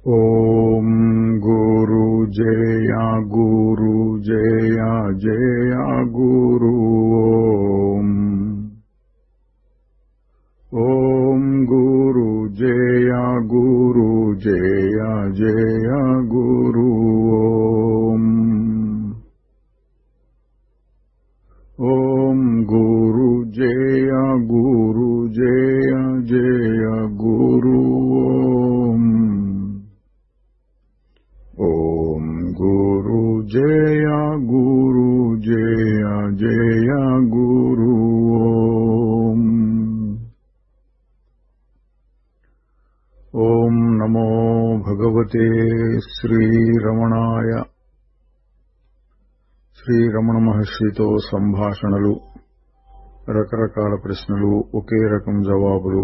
ఓం గురు జయ గురు జయ జయ గురు ఓం గురు జయ గురు జయ జయ గురు ఓం గురు జయ గురు జయ జయ గురు ఓం గురు జయ గురు జయ జయ గురు ఓం నమో భగవతే శ్రీరమణాయ. శ్రీరమణ మహర్షితో సంభాషణలు, రకరకాల ప్రశ్నలు, ఒకే రకం జవాబులు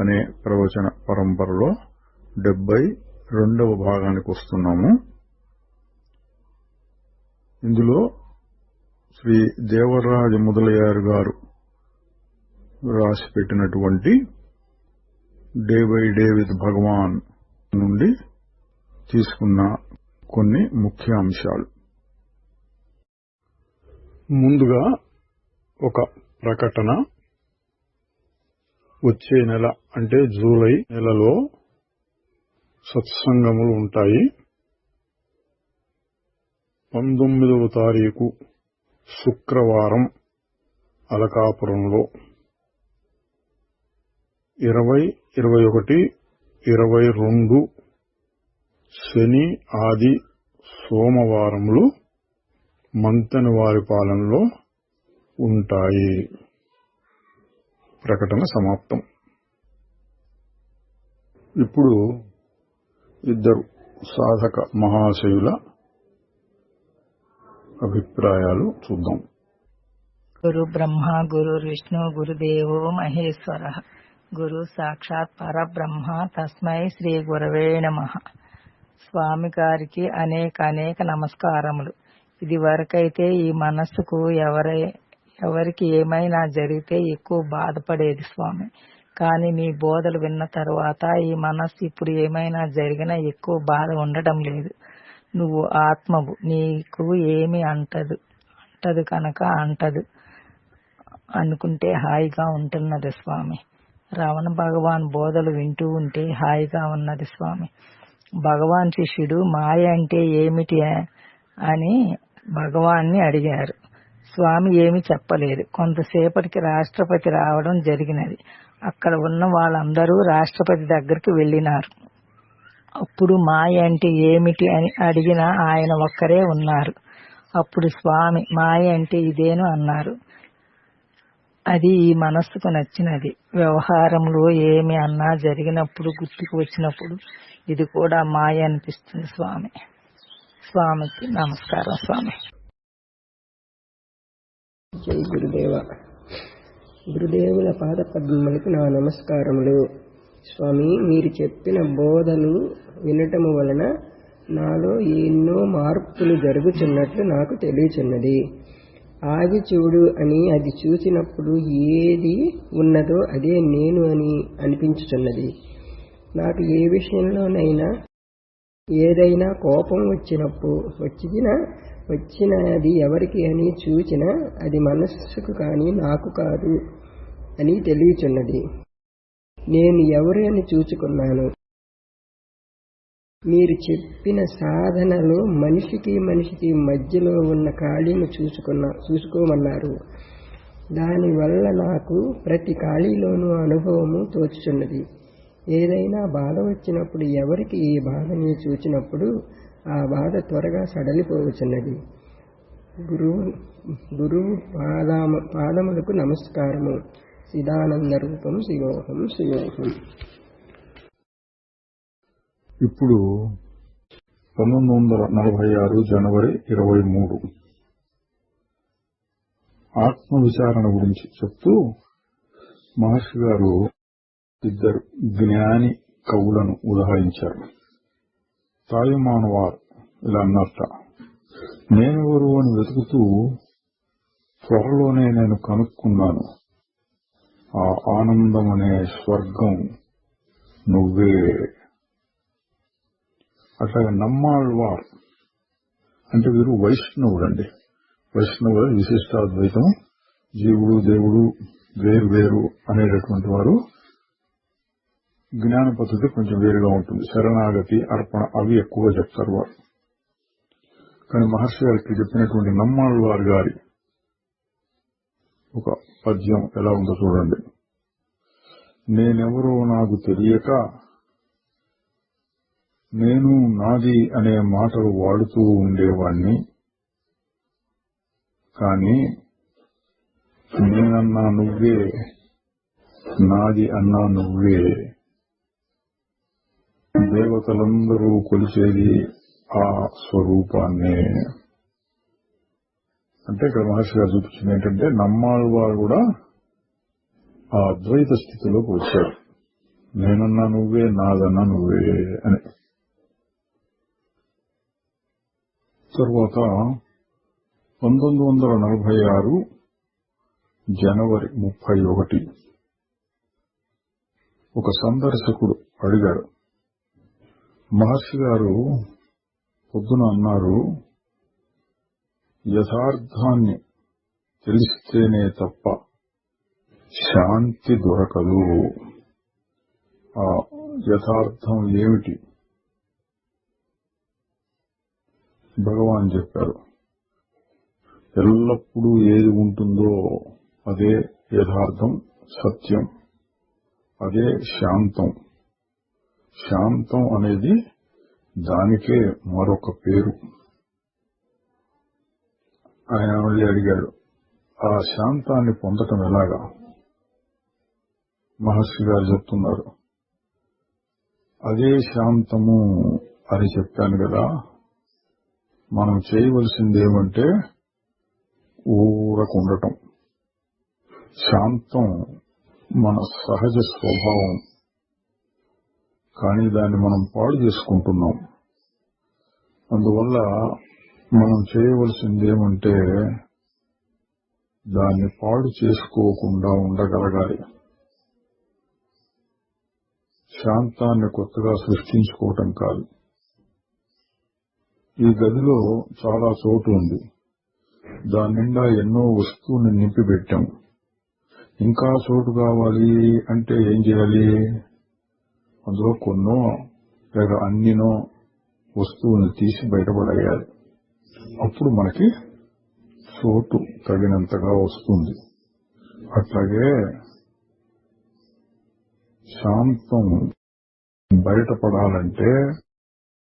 అనే ప్రవచన పరంపరలో 72వ భాగానికి వస్తున్నాము. ఇందులో శ్రీ దేవరాజ మొదలయ్యారు గారు రాసిపెట్టినటువంటి డే బై డే విత్ భగవాన్ నుండి తీసుకున్న కొన్ని ముఖ్య అంశాలు. ముందుగా ఒక ప్రకటన. వచ్చే నెల అంటే జూలై నెలలో సత్సంగములు ఉంటాయి. 19వ తారీఖు శుక్రవారం అలకాపురంలో, 20, 21, 22 శని, ఆది, సోమవారములు మంతెనవారిపాలెంలో ఉంటాయి. ప్రకటన సమాప్తం. ఇప్పుడు ఇద్దరు సాధక మహాశయుల అభిప్రాయాలు చూద్దాం. గురు బ్రహ్మ గురు విష్ణు గురుదేవో మహేశ్వర గురు సాక్షాత్ పరబ్రహ్మ తస్మై శ్రీ గురవే నమః. స్వామి గారికి అనేక నమస్కారములు. ఇది వరకైతే ఈ మనస్సుకు ఎవరికి ఏమైనా జరిగితే ఎక్కువ బాధపడేది స్వామి. కానీ మీ బోధలు విన్న తర్వాత ఈ మనస్సు ఇప్పుడు ఏమైనా జరిగినా ఎక్కువ బాధ ఉండటం లేదు. నువ్వు ఆత్మవు, నీకు ఏమి అంటదు కనుక అంటదు అనుకుంటే హాయిగా ఉంటున్నది స్వామి. రమణ భగవాన్ బోధలు వింటూ ఉంటే హాయిగా ఉన్నది స్వామి. భగవాన్ శిష్యుడు మాయ అంటే ఏమిటి అని భగవాన్ని అడిగారు. స్వామి ఏమి చెప్పలేదు. కొంతసేపటికి రాష్ట్రపతి రావడం జరిగినది. అక్కడ ఉన్న వాళ్ళందరూ రాష్ట్రపతి దగ్గరికి వెళ్ళినారు. అప్పుడు మాయ అంటే ఏమిటి అని అడిగిన ఆయన ఒక్కరే ఉన్నారు. అప్పుడు స్వామి మాయ అంటే ఇదేను అన్నారు. అది ఈ మనస్సుకు నచ్చినది. వ్యవహారంలో ఏమి అన్నా జరిగినప్పుడు గుర్తుకు వచ్చినప్పుడు ఇది కూడా మాయ అనిపిస్తుంది స్వామి. స్వామికి నమస్కారం స్వామి. జై గురుదేవ. గురుదేవుల పాద పద్మములకు నా నమస్కారములు. స్వామి, మీరు చెప్పిన బోధలు వినటము వలన నాలో ఎన్నో మార్పులు జరుగుతున్నట్లు నాకు తెలియచున్నది. ఆగి చూడు అని అది చూసినప్పుడు ఏది ఉన్నదో అదే నేను అని అనిపించుచున్నది. నాకు ఏ విషయంలోనైనా ఏదైనా కోపం వచ్చినది ఎవరికి అని చూచినా అది మనస్సుకు కానీ నాకు కాదు అని తెలియచున్నది. నేను ఎవరు అని చూచుకున్నాను. మీరు చెప్పిన సాధనలో మనిషికి మధ్యలో ఉన్న ఖాళీని చూసుకోమన్నారు. దానివల్ల నాకు ప్రతి ఖాళీలోనూ అనుభవము తోచుచున్నది. ఏదైనా బాధ వచ్చినప్పుడు ఎవరికి ఈ బాధని చూచినప్పుడు ఆ బాధ త్వరగా సడలిపోవచ్చున్నది. గురువు పాదములకు నమస్కారము. చిదానంద రూపం శివోహం శివోహం. ఇప్పుడు 1946 జనవరి 23 ఆత్మ విచారణ గురించి చెప్తూ మహర్షి గారు ఇద్దరు జ్ఞాని కవులను ఉదాహరించారు. తాయుమానవారు ఇలా అన్నట్ట, నేనెవరు అని వెతుకుతూ త్వరలోనే నేను కనుక్కున్నాను. ఆ ఆనందమనే స్వర్గం నువ్వే. అట్లాగే నమ్మాళ్వార్ అంటే వీరు వైష్ణవుడు అండి. వైష్ణవుల విశిష్టాద్వైతం, జీవుడు దేవుడు వేరు వేరు అనేటటువంటి వారు. జ్ఞాన పద్ధతి కొంచెం వేరుగా ఉంటుంది. శరణాగతి, అర్పణ అవి ఎక్కువగా చెప్తారు వారు. కానీ మహర్షి గారికి చెప్పినటువంటి నమ్మాళ్వార్ గారి ఒక పద్యం ఎలా ఉందో చూడండి. నేనెవరో నాకు తెలియక నేను నాది అనే మాటలు వాడుతూ ఉండేవాణ్ణి, కానీ నేనన్నా నువ్వే, నాది అన్నా నువ్వే. దేవతలందరూ కొలిచేది ఆ స్వరూపాన్నే. అంటే ఇక్కడ మహర్షి గారు చూపించింది ఏంటంటే నమ్మాళ్వారు కూడా ఆ అద్వైత స్థితిలోకి వచ్చారు. నేనన్నా నువ్వే, నాదన్నా నువ్వే అని. తర్వాత 1946 జనవరి 31 ఒక సందర్శకుడు అడిగాడు, మహర్షి గారు పొద్దున అన్నారు, యథార్థాన్ని తెలిస్తేనే తప్ప శాంతి దొరకదు. ఆ యథార్థం ఏమిటి? భగవాన్ చెప్పారు, ఎల్లప్పుడూ ఏది ఉంటుందో అదే యథార్థం, సత్యం, అదే శాంతం. శాంతం అనేది దానికే మరొక పేరు. ఆయన మళ్ళీ అడిగాడు, ఆ శాంతాన్ని పొందటం ఎలాగా? మహర్షి గారు చెప్తున్నారు, అదే శాంతము అని చెప్పాను కదా. మనం చేయవలసిందేమంటే ఊరకుండటం. శాంతం మన సహజ స్వభావం, కానీ దాన్ని మనం పాడు చేసుకుంటున్నాం. అందువల్ల మనం చేయవలసిందేమంటే దాన్ని పాడు చేసుకోకుండా ఉండగలగాలి. శాంతాన్ని కొత్తగా సృష్టించుకోవటం కాదు. ఈ గదిలో చాలా చోటు ఉంది. దాని నిండా ఎన్నో వస్తువుని నింపి పెట్టాం. ఇంకా చోటు కావాలి అంటే ఏం చేయాలి? అందులో కొన్నో లేక అన్నినో వస్తువుల్ని తీసి బయటపడేయాలి. అప్పుడు మనకి చోటు తగినంతగా వస్తుంది. అట్లాగే శాంతం బయటపడాలంటే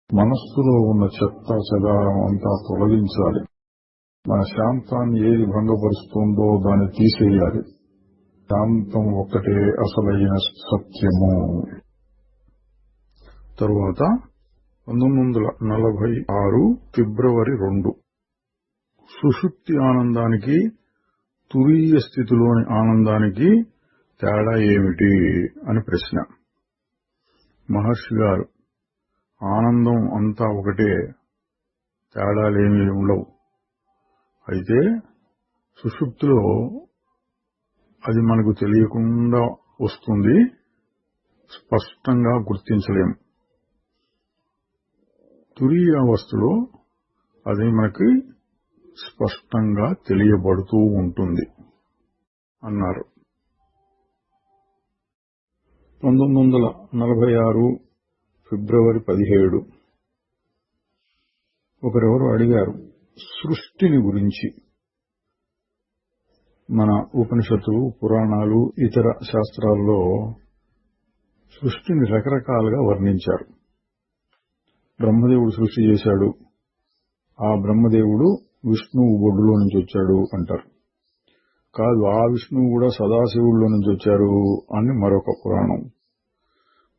మనస్సులో ఉన్న చెత్త చెదారం అంతా తొలగించాలి. మన శాంతాన్ని ఏది భంగపరుస్తుందో దాన్ని తీసేయాలి. శాంతం ఒక్కటే అసలైన సత్యము. తరువాత 1946 ఫిబ్రవరి 2 సుషుప్తి ఆనందానికి తురీయ స్థితిలోని ఆనందానికి తేడా ఏమిటి అని ప్రశ్న. మహర్షి గారు, ఆనందం అంతా ఒకటే, తేడాలేమీ ఉండవు. అయితే సుషుప్తిలో అది మనకు తెలియకుండా వస్తుంది, స్పష్టంగా గుర్తించలేం. తురీయ అవస్థలో అది మనకి స్పష్టంగా తెలియబడుతూ ఉంటుంది అన్నారు. 1946 ఫిబ్రవరి 17 ఒకరెవరు అడిగారు సృష్టిని గురించి. మన ఉపనిషత్తులు, పురాణాలు, ఇతర శాస్త్రాల్లో సృష్టిని రకరకాలుగా వర్ణించారు. బ్రహ్మదేవుడు సృష్టి చేశాడు, ఆ బ్రహ్మదేవుడు విష్ణువు బొడ్డులో నుంచి వచ్చాడు అంటారు. కాదు, ఆ విష్ణువు కూడా సదాశివుడిలో నుంచి వచ్చారు అని మరొక పురాణం.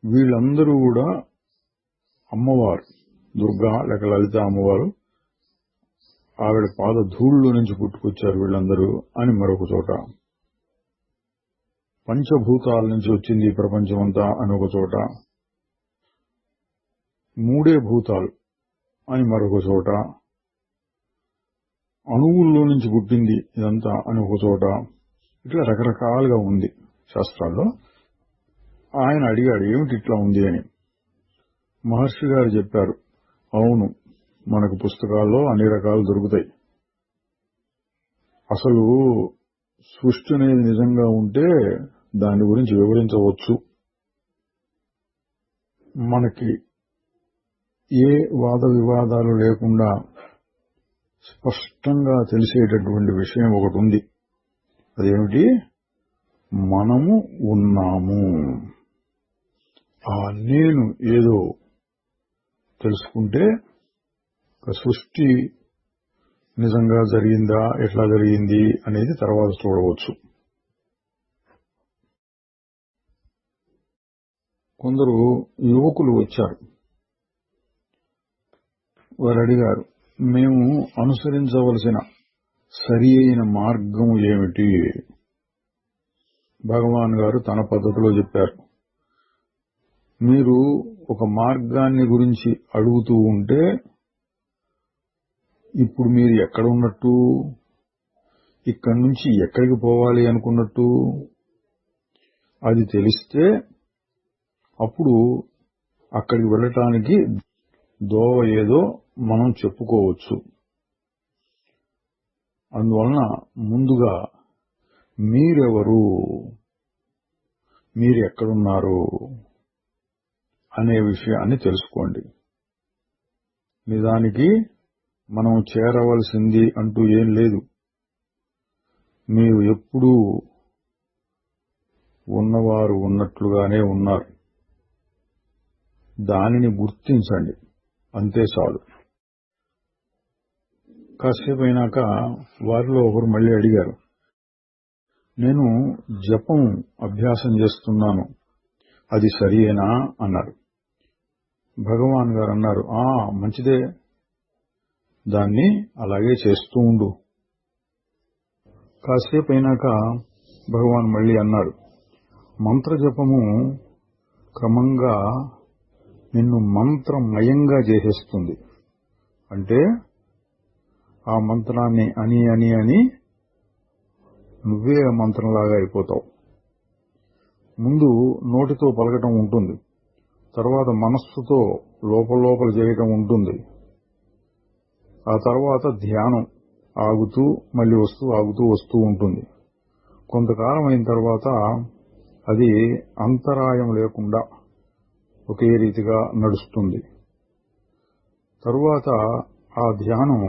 వీళ్ళందరూ కూడా అమ్మవారు, దుర్గా లేక లలిత అమ్మవారు, ఆవిడ పాద ధూళిలో నుంచి పుట్టుకొచ్చారు వీళ్ళందరూ అని మరొక చోట. పంచభూతాల నుంచి వచ్చింది ఈ ప్రపంచమంతా అని ఒక చోట. మూడే భూతాలు అని మరొక చోట. అణువుల్లో నుంచి పుట్టింది ఇదంతా అని ఒక చోట. ఇట్లా రకరకాలుగా ఉంది శాస్త్రాల్లో. ఆయన అడిగాడు ఏమిటి ఇట్లా ఉంది అని. మహర్షి గారు చెప్పారు, అవును, మనకు పుస్తకాల్లో అన్ని రకాలు దొరుకుతాయి. అసలు సృష్టి అనేది నిజంగా ఉంటే దాని గురించి వివరించవచ్చు. మనకి ఏ వాద వివాదాలు లేకుండా స్పష్టంగా తెలిసేటటువంటి విషయం ఒకటి ఉంది. అదేమిటి? మనము ఉన్నాము. ఆ నేను ఏదో తెలుసుకుంటే సృష్టి నిజంగా జరిగిందా, ఎట్లా జరిగింది అనేది తర్వాత చూడవచ్చు. కొందరు యువకులు వచ్చారు. వారు అడిగారు, మేము అనుసరించవలసిన సరి అయిన మార్గం ఏమిటి? భగవాన్ గారు తన పద్ధతిలో చెప్పారు. మీరు ఒక మార్గాన్ని గురించి అడుగుతూ ఉంటే ఇప్పుడు మీరు ఎక్కడ ఉన్నట్టు, ఇక్కడి నుంచి ఎక్కడికి పోవాలి అనుకున్నట్టు అది తెలిస్తే అప్పుడు అక్కడికి వెళ్ళటానికి దోవ ఏదో మనం చెప్పుకోవచ్చు. అందువలన ముందుగా మీరెవరు, మీరు ఎక్కడున్నారు అనే విషయాన్ని తెలుసుకోండి. నిజానికి మనం చేరవలసింది అంటూ ఏం లేదు. మీరు ఎప్పుడూ ఉన్నవారు ఉన్నట్లుగానే ఉన్నారు. దానిని గుర్తించండి, అంతే చాలు. కాసేపు అయినాక వారిలో ఒకరు మళ్ళీ అడిగారు, నేను జపం అభ్యాసం చేస్తున్నాను, అది సరియేనా అన్నారు. భగవాన్ గారు అన్నారు, మంచిదే, దాన్ని అలాగే చేస్తూ ఉండు. కాసేపు అయినాక భగవాన్ మళ్ళీ అన్నారు, మంత్రజపము క్రమంగా నిన్ను మంత్రమయంగా చేసేస్తుంది. అంటే ఆ మంత్రాన్ని అని అని అని నువ్వే ఆ మంత్రంలాగా అయిపోతావు. ముందు నోటితో పలకటం ఉంటుంది, తర్వాత మనస్సుతో లోపల చేయటం ఉంటుంది, ఆ తర్వాత ధ్యానం ఆగుతూ మళ్ళీ ఆగుతూ వస్తూ ఉంటుంది. కొంతకాలం అయిన తర్వాత అది అంతరాయం లేకుండా ఒకే రీతిగా నడుస్తుంది. తరువాత ఆ ధ్యానం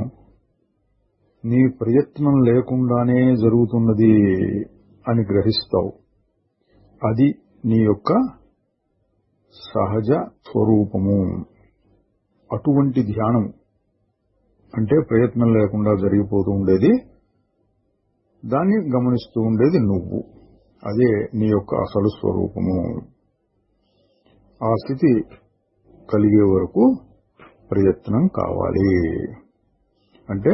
నీ ప్రయత్నం లేకుండానే జరుగుతున్నది అని గ్రహిస్తావు. అది నీ యొక్క సహజ స్వరూపము. అటువంటి ధ్యానం అంటే ప్రయత్నం లేకుండా జరిగిపోతూ ఉండేది, దాన్ని గమనిస్తూ ఉండేది నువ్వు. అదే నీ యొక్క అసలు స్వరూపము. ఆ స్థితి కలిగే వరకు ప్రయత్నం కావాలి. అంటే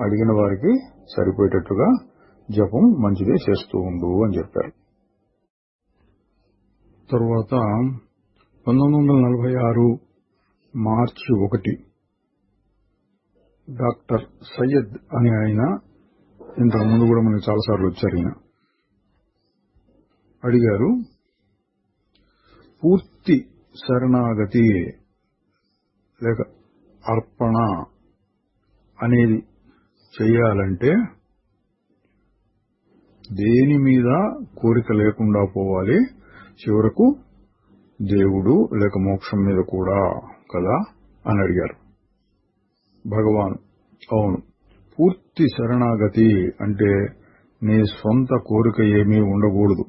అడిగిన వారికి సరిపోయేటట్టుగా జపం మంచిదే చేస్తూ ఉండు అని చెప్పారు. తరువాత 1946 మార్చి 1 డాక్టర్ సయ్యద్ అనే ఆయన, ఇంతకుముందు కూడా మనకు చాలాసార్లు వచ్చారు, ఈయన అడిగారు, పూర్తి శరణాగతి లేక అర్పణ అనేది చేయాలంటే దేని మీద కోరిక లేకుండా పోవాలి, చివరకు దేవుడు లేక మోక్షం మీద కూడా కదా అని అడిగారు. భగవాన్, అవును, పూర్తి శరణాగతి అంటే నీ సొంత కోరిక ఏమీ ఉండకూడదు,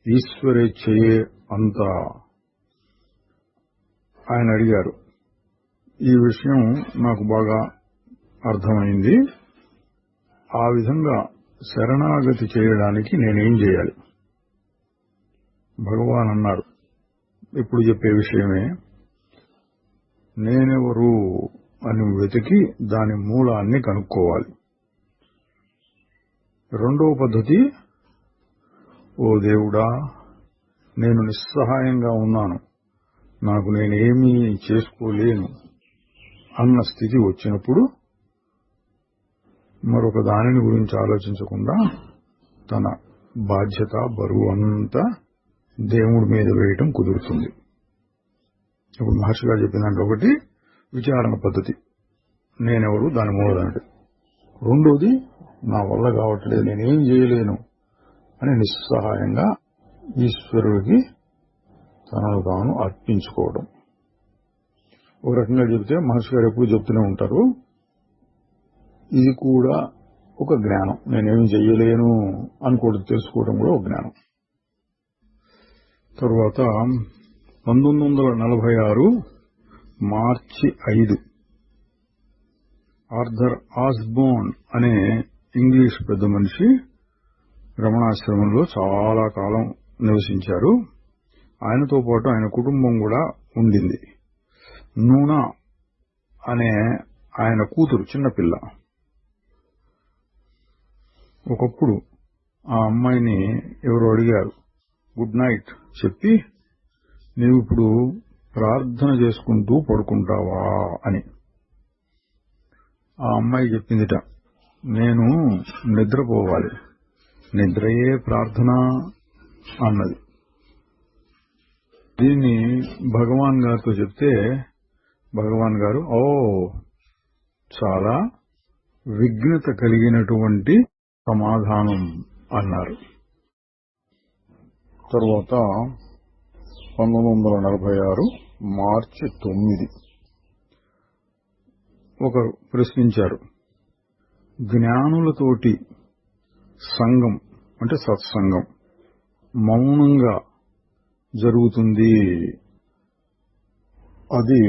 ఈశ్వరేచ్ఛయే అంతా. ఆయన అడిగారు, ఈ విషయం నాకు బాగా అర్థమైంది, ఆ విధంగా శరణాగతి చేయడానికి నేనేం చేయాలి? భగవాన్ అన్నారు, ఇప్పుడు చెప్పే విషయమే, నేనెవరు అని వెతికి దాని మూలాన్ని కనుక్కోవాలి. రెండవ పద్ధతి, ఓ దేవుడా, నేను నిస్సహాయంగా ఉన్నాను, నాకు నేనేమీ చేసుకోలేను అన్న స్థితి వచ్చినప్పుడు మరొక దానిని గురించి ఆలోచించకుండా తన బాధ్యత బరువు అంతా దేవుడి మీద వేయటం కుదురుతుంది. ఇప్పుడు మహర్షి గారు చెప్పిన దాంట్లో ఒకటి విచారణ పద్ధతి, నేనెవరు, దాని మూలదండి. రెండోది నా వల్ల కావట్లేదు, నేనేం చేయలేను అని నిస్సహాయంగా ఈశ్వరుడికి తనను తాను అర్పించుకోవడం. ఒక రకంగా చెబితే మహర్షి గారు ఎప్పుడు చెప్తూనే ఉంటారు, ఇది కూడా ఒక జ్ఞానం. నేనేమి చెయ్యలేను అనుకోవడం, తెలుసుకోవడం కూడా ఒక జ్ఞానం. తరువాత 1946 మార్చి 5 ఆర్థర్ ఆస్బోర్న్ అనే ఇంగ్లీష్ పెద్ద మనిషి రమణాశ్రమంలో చాలా కాలం నివసించారు. ఆయనతో పాటు ఆయన కుటుంబం కూడా ఉండింది. నూనా అనే ఆయన కూతురు చిన్నపిల్ల. ఒకప్పుడు ఆ అమ్మాయిని ఎవరో అడిగారు, గుడ్ నైట్ చెప్పి నీవు ఇప్పుడు ప్రార్థన చేసుకుంటూ పడుకుంటావా అని. ఆ అమ్మాయి చెప్పిందిట, నేను నిద్రపోవాలి, నిద్రయే ప్రార్థన అన్నది. దీన్ని భగవాన్ గారితో చెప్తే భగవాన్ గారు చాలా విఘ్నత కలిగినటువంటి సమాధానం అన్నారు. తరువాత 1946 మార్చి 9 ఒకరు ప్రశ్నించారు, జ్ఞానులతోటి సంఘం అంటే సత్సంగం మౌనంగా జరుగుతుంది, అది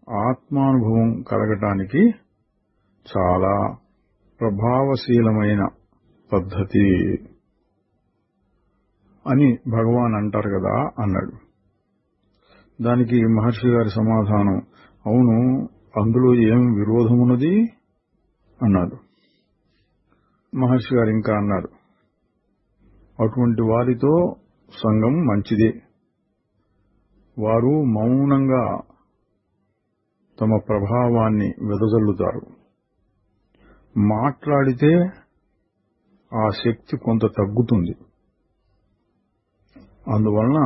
ఆత్మానుభవం కలగటానికి చాలా ప్రభావశీలమైన పద్ధతి అని భగవాన్ అంటారు కదా అన్నాడు. దానికి మహర్షి గారి సమాధానం, అవును, అందులో ఏం విరోధమున్నది అన్నాడు. మహర్షి గారు ఇంకా అన్నారు, అటువంటి వారితో సంఘం మంచిదే. వారు మౌనంగా తమ ప్రభావాన్ని వెదజల్లుతారు. మాట్లాడితే ఆ శక్తి కొంత తగ్గుతుంది. అందువలన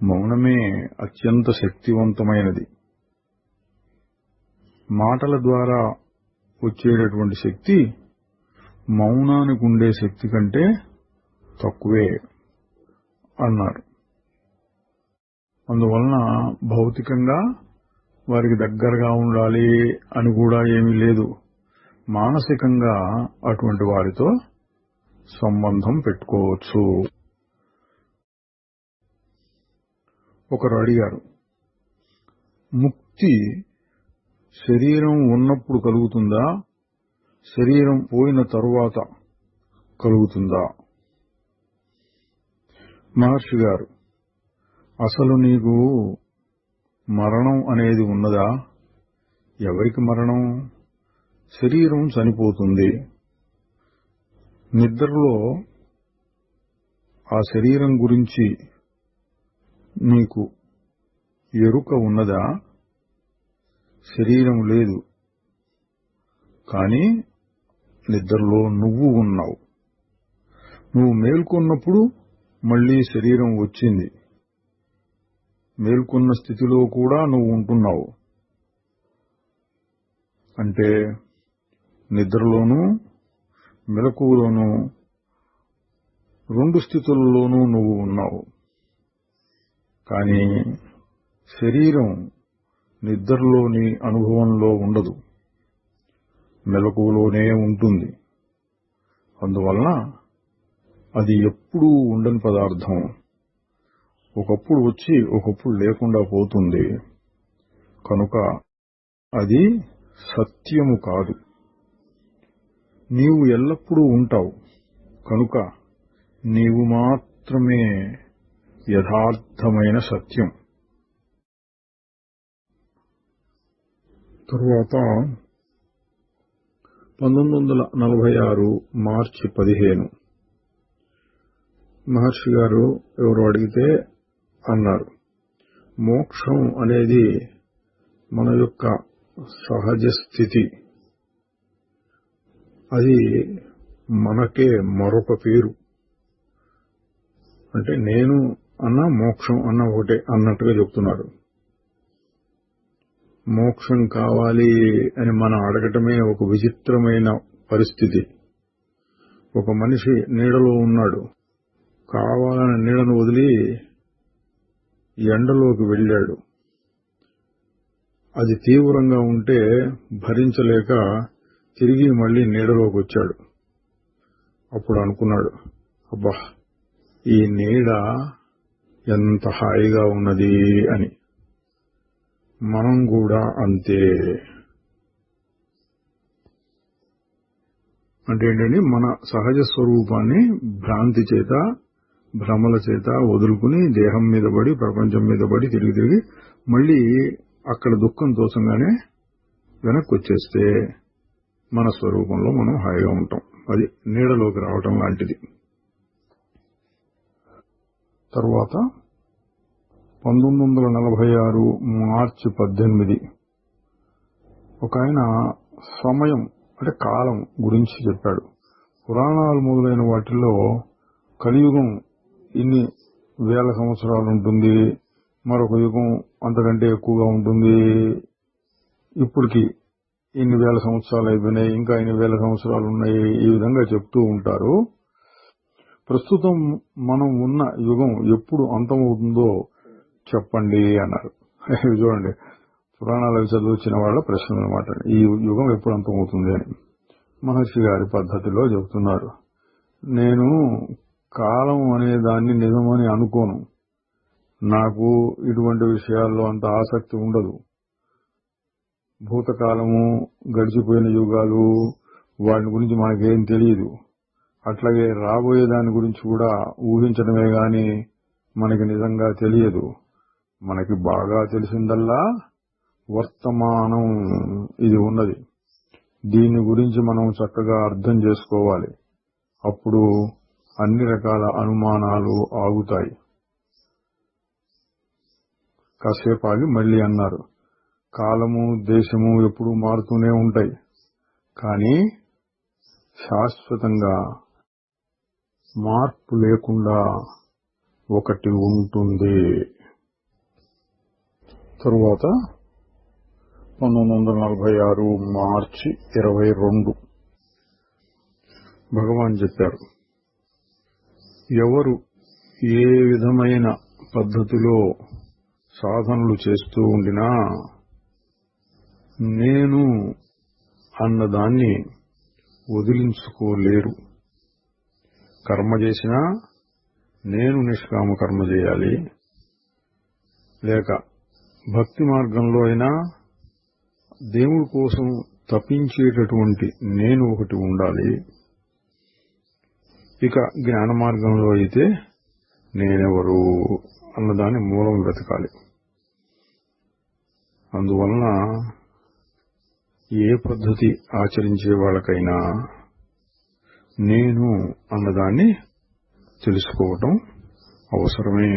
మౌనమే అత్యంత శక్తివంతమైనది. మాటల ద్వారా వచ్చేటటువంటి శక్తి మౌనానికి ఉండే శక్తి కంటే తక్కువే అన్నారు. అందువలన భౌతికంగా వారికి దగ్గరగా ఉండాలి అని కూడా ఏమీ లేదు. మానసికంగా అటువంటి వారితో సంబంధం పెట్టుకోవచ్చు. ఒకరు అడిగారు, ముక్తి శరీరం ఉన్నప్పుడు కలుగుతుందా, శరీరం పోయిన తరువాత కలుగుతుందా? మహర్షి గారు, అసలు నీకు మరణం అనేది ఉన్నదా? ఎవరికి మరణం? శరీరం చనిపోతుంది. నిద్రలో ఆ శరీరం గురించి నీకు ఎరుక ఉన్నదా? శరీరం లేదు, కానీ నిద్రలో నువ్వు ఉన్నావు. నువ్వు మేల్కొన్నప్పుడు మళ్లీ శరీరం వచ్చింది. మేల్కొన్న స్థితిలో కూడా నువ్వు ఉంటున్నావు. అంటే నిద్రలోనూ మెలకువలోనూ రెండు స్థితుల్లోనూ నువ్వు ఉన్నావు. కానీ శరీరం నిద్రలోని అనుభవంలో ఉండదు, మెలకువలోనే ఉంటుంది. అందువలన అది ఎప్పుడూ ఉండని పదార్థం. ఒకప్పుడు వచ్చి ఒకప్పుడు లేకుండా పోతుంది. కనుక అది సత్యము కాదు. నీవు ఎల్లప్పుడూ ఉంటావు. కనుక నీవు మాత్రమే యథార్థమైన సత్యం. తరువాత 1946 మార్చి 15 మహర్షి గారు ఎవరు అడిగితే అన్నారు, మోక్షం అనేది మన యొక్క సహజ స్థితి. అది మనకే మరొక పేరు. అంటే నేను అన్న మోక్షం అన్న ఒకటే అన్నట్టుగా చెప్తున్నారు. మోక్షం కావాలి అని మనం అడగటమే ఒక విచిత్రమైన పరిస్థితి. ఒక మనిషి నీడలో ఉన్నాడు, కావాలని నీడను వదిలి ఎండలోకి వెళ్ళాడు. అది తీవ్రంగా ఉంటే భరించలేక తిరిగి మళ్లీ నీడలోకి వచ్చాడు. అప్పుడు అనుకున్నాడు, అబ్బా ఈ నీడ ఎంత హాయిగా ఉన్నది అని. మనం కూడా అంతే. అంటే ఏంటంటే మన సహజ స్వరూపాన్ని భ్రాంతి చేత భ్రమల చేత వదులుకుని దేహం మీద పడి ప్రపంచం మీద పడి తిరిగి మళ్లీ అక్కడ దుఃఖం తోసంగానే వెనక్కి వచ్చేస్తే మన స్వరూపంలో మనం హాయిగా ఉంటాం. అది నీడలోకి రావటం లాంటిది. తర్వాత 1946 మార్చి 18 ఒక ఆయన సమయం అంటే కాలం గురించి చెప్పాడు. పురాణాలు మొదలైన వాటిల్లో కలియుగం ఇన్ని వేల సంవత్సరాలు ఉంటుంది, మరొక యుగం అంతకంటే ఎక్కువగా ఉంటుంది, ఇప్పటికి ఇన్ని వేల సంవత్సరాలు అయిపోయినాయి, ఇంకా ఇన్ని వేల సంవత్సరాలు ఉన్నాయి, ఈ విధంగా చెప్తూ ఉంటారు. ప్రస్తుతం మనం ఉన్న యుగం ఎప్పుడు అంతమవుతుందో చెప్పండి అన్నారు. చూడండి, పురాణాలు చదివించిన వాళ్ళ ప్రశ్న అనమాట. ఈ యుగం ఎప్పుడు అంతమవుతుంది అని మహర్షి గారి పద్ధతిలో చెబుతున్నారు. నేను కాలం అనే దాన్ని నిజమని అనుకోను. నాకు ఇటువంటి విషయాల్లో అంత ఆసక్తి ఉండదు. భూతకాలము, గడిచిపోయిన యుగాలు, వాటి గురించి మనకేం తెలియదు. అట్లాగే రాబోయే దాని గురించి కూడా ఊహించడమే గాని మనకి నిజంగా తెలియదు. మనకి బాగా తెలిసిందల్లా వర్తమానం ఇది ఉన్నది. దీని గురించి మనం చక్కగా అర్థం చేసుకోవాలి. అప్పుడు అన్ని రకాల అనుమానాలు ఆగుతాయి. కాసేపు ఆగి మళ్లీ అన్నారు, కాలము దేశము ఎప్పుడూ మారుతూనే ఉంటాయి, కానీ శాశ్వతంగా మార్పు లేకుండా ఒకటి ఉంటుంది. తరువాత 1946 మార్చి 22 భగవాన్ చెప్పారు, ఎవరు ఏ విధమైన పద్ధతిలో సాధనలు చేస్తూ ఉండినా నేను అన్నదాన్ని వదిలించుకోలేరు. కర్మ చేసినా నేను నిష్కామ కర్మ చేయాలి, లేక భక్తి మార్గంలో అయినా దేవుడి కోసం తపించేటటువంటి నేను ఒకటి ఉండాలి. ఇక జ్ఞాన మార్గంలో అయితే నేనెవరు అన్నదాన్ని మూలం వెతకాలి. అందువలన ఏ పద్ధతి ఆచరించే వాళ్ళకైనా నేను అన్నదాన్ని తెలుసుకోవటం అవసరమే.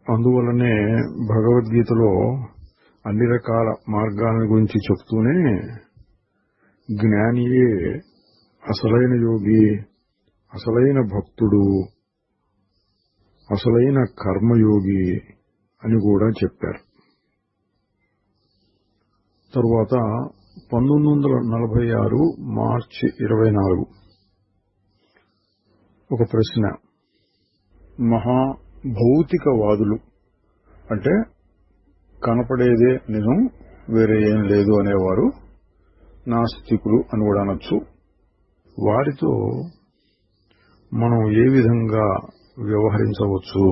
అందువలనే భగవద్గీతలో అన్ని రకాల మార్గాల గురించి చెప్తూనే జ్ఞానియే అసలైన యోగి, అసలైన భక్తుడు, అసలైన కర్మయోగి అని కూడా చెప్పారు. తరువాత 1946 మార్చి 24 ఒక ప్రశ్న. మహాభౌతికవాదులు అంటే కనపడేదే నిజం, వేరే ఏం లేదు అనేవారు నాస్తికులు అని కూడా అనొచ్చు. వారితో మనం ఏ విధంగా వ్యవహరించవచ్చు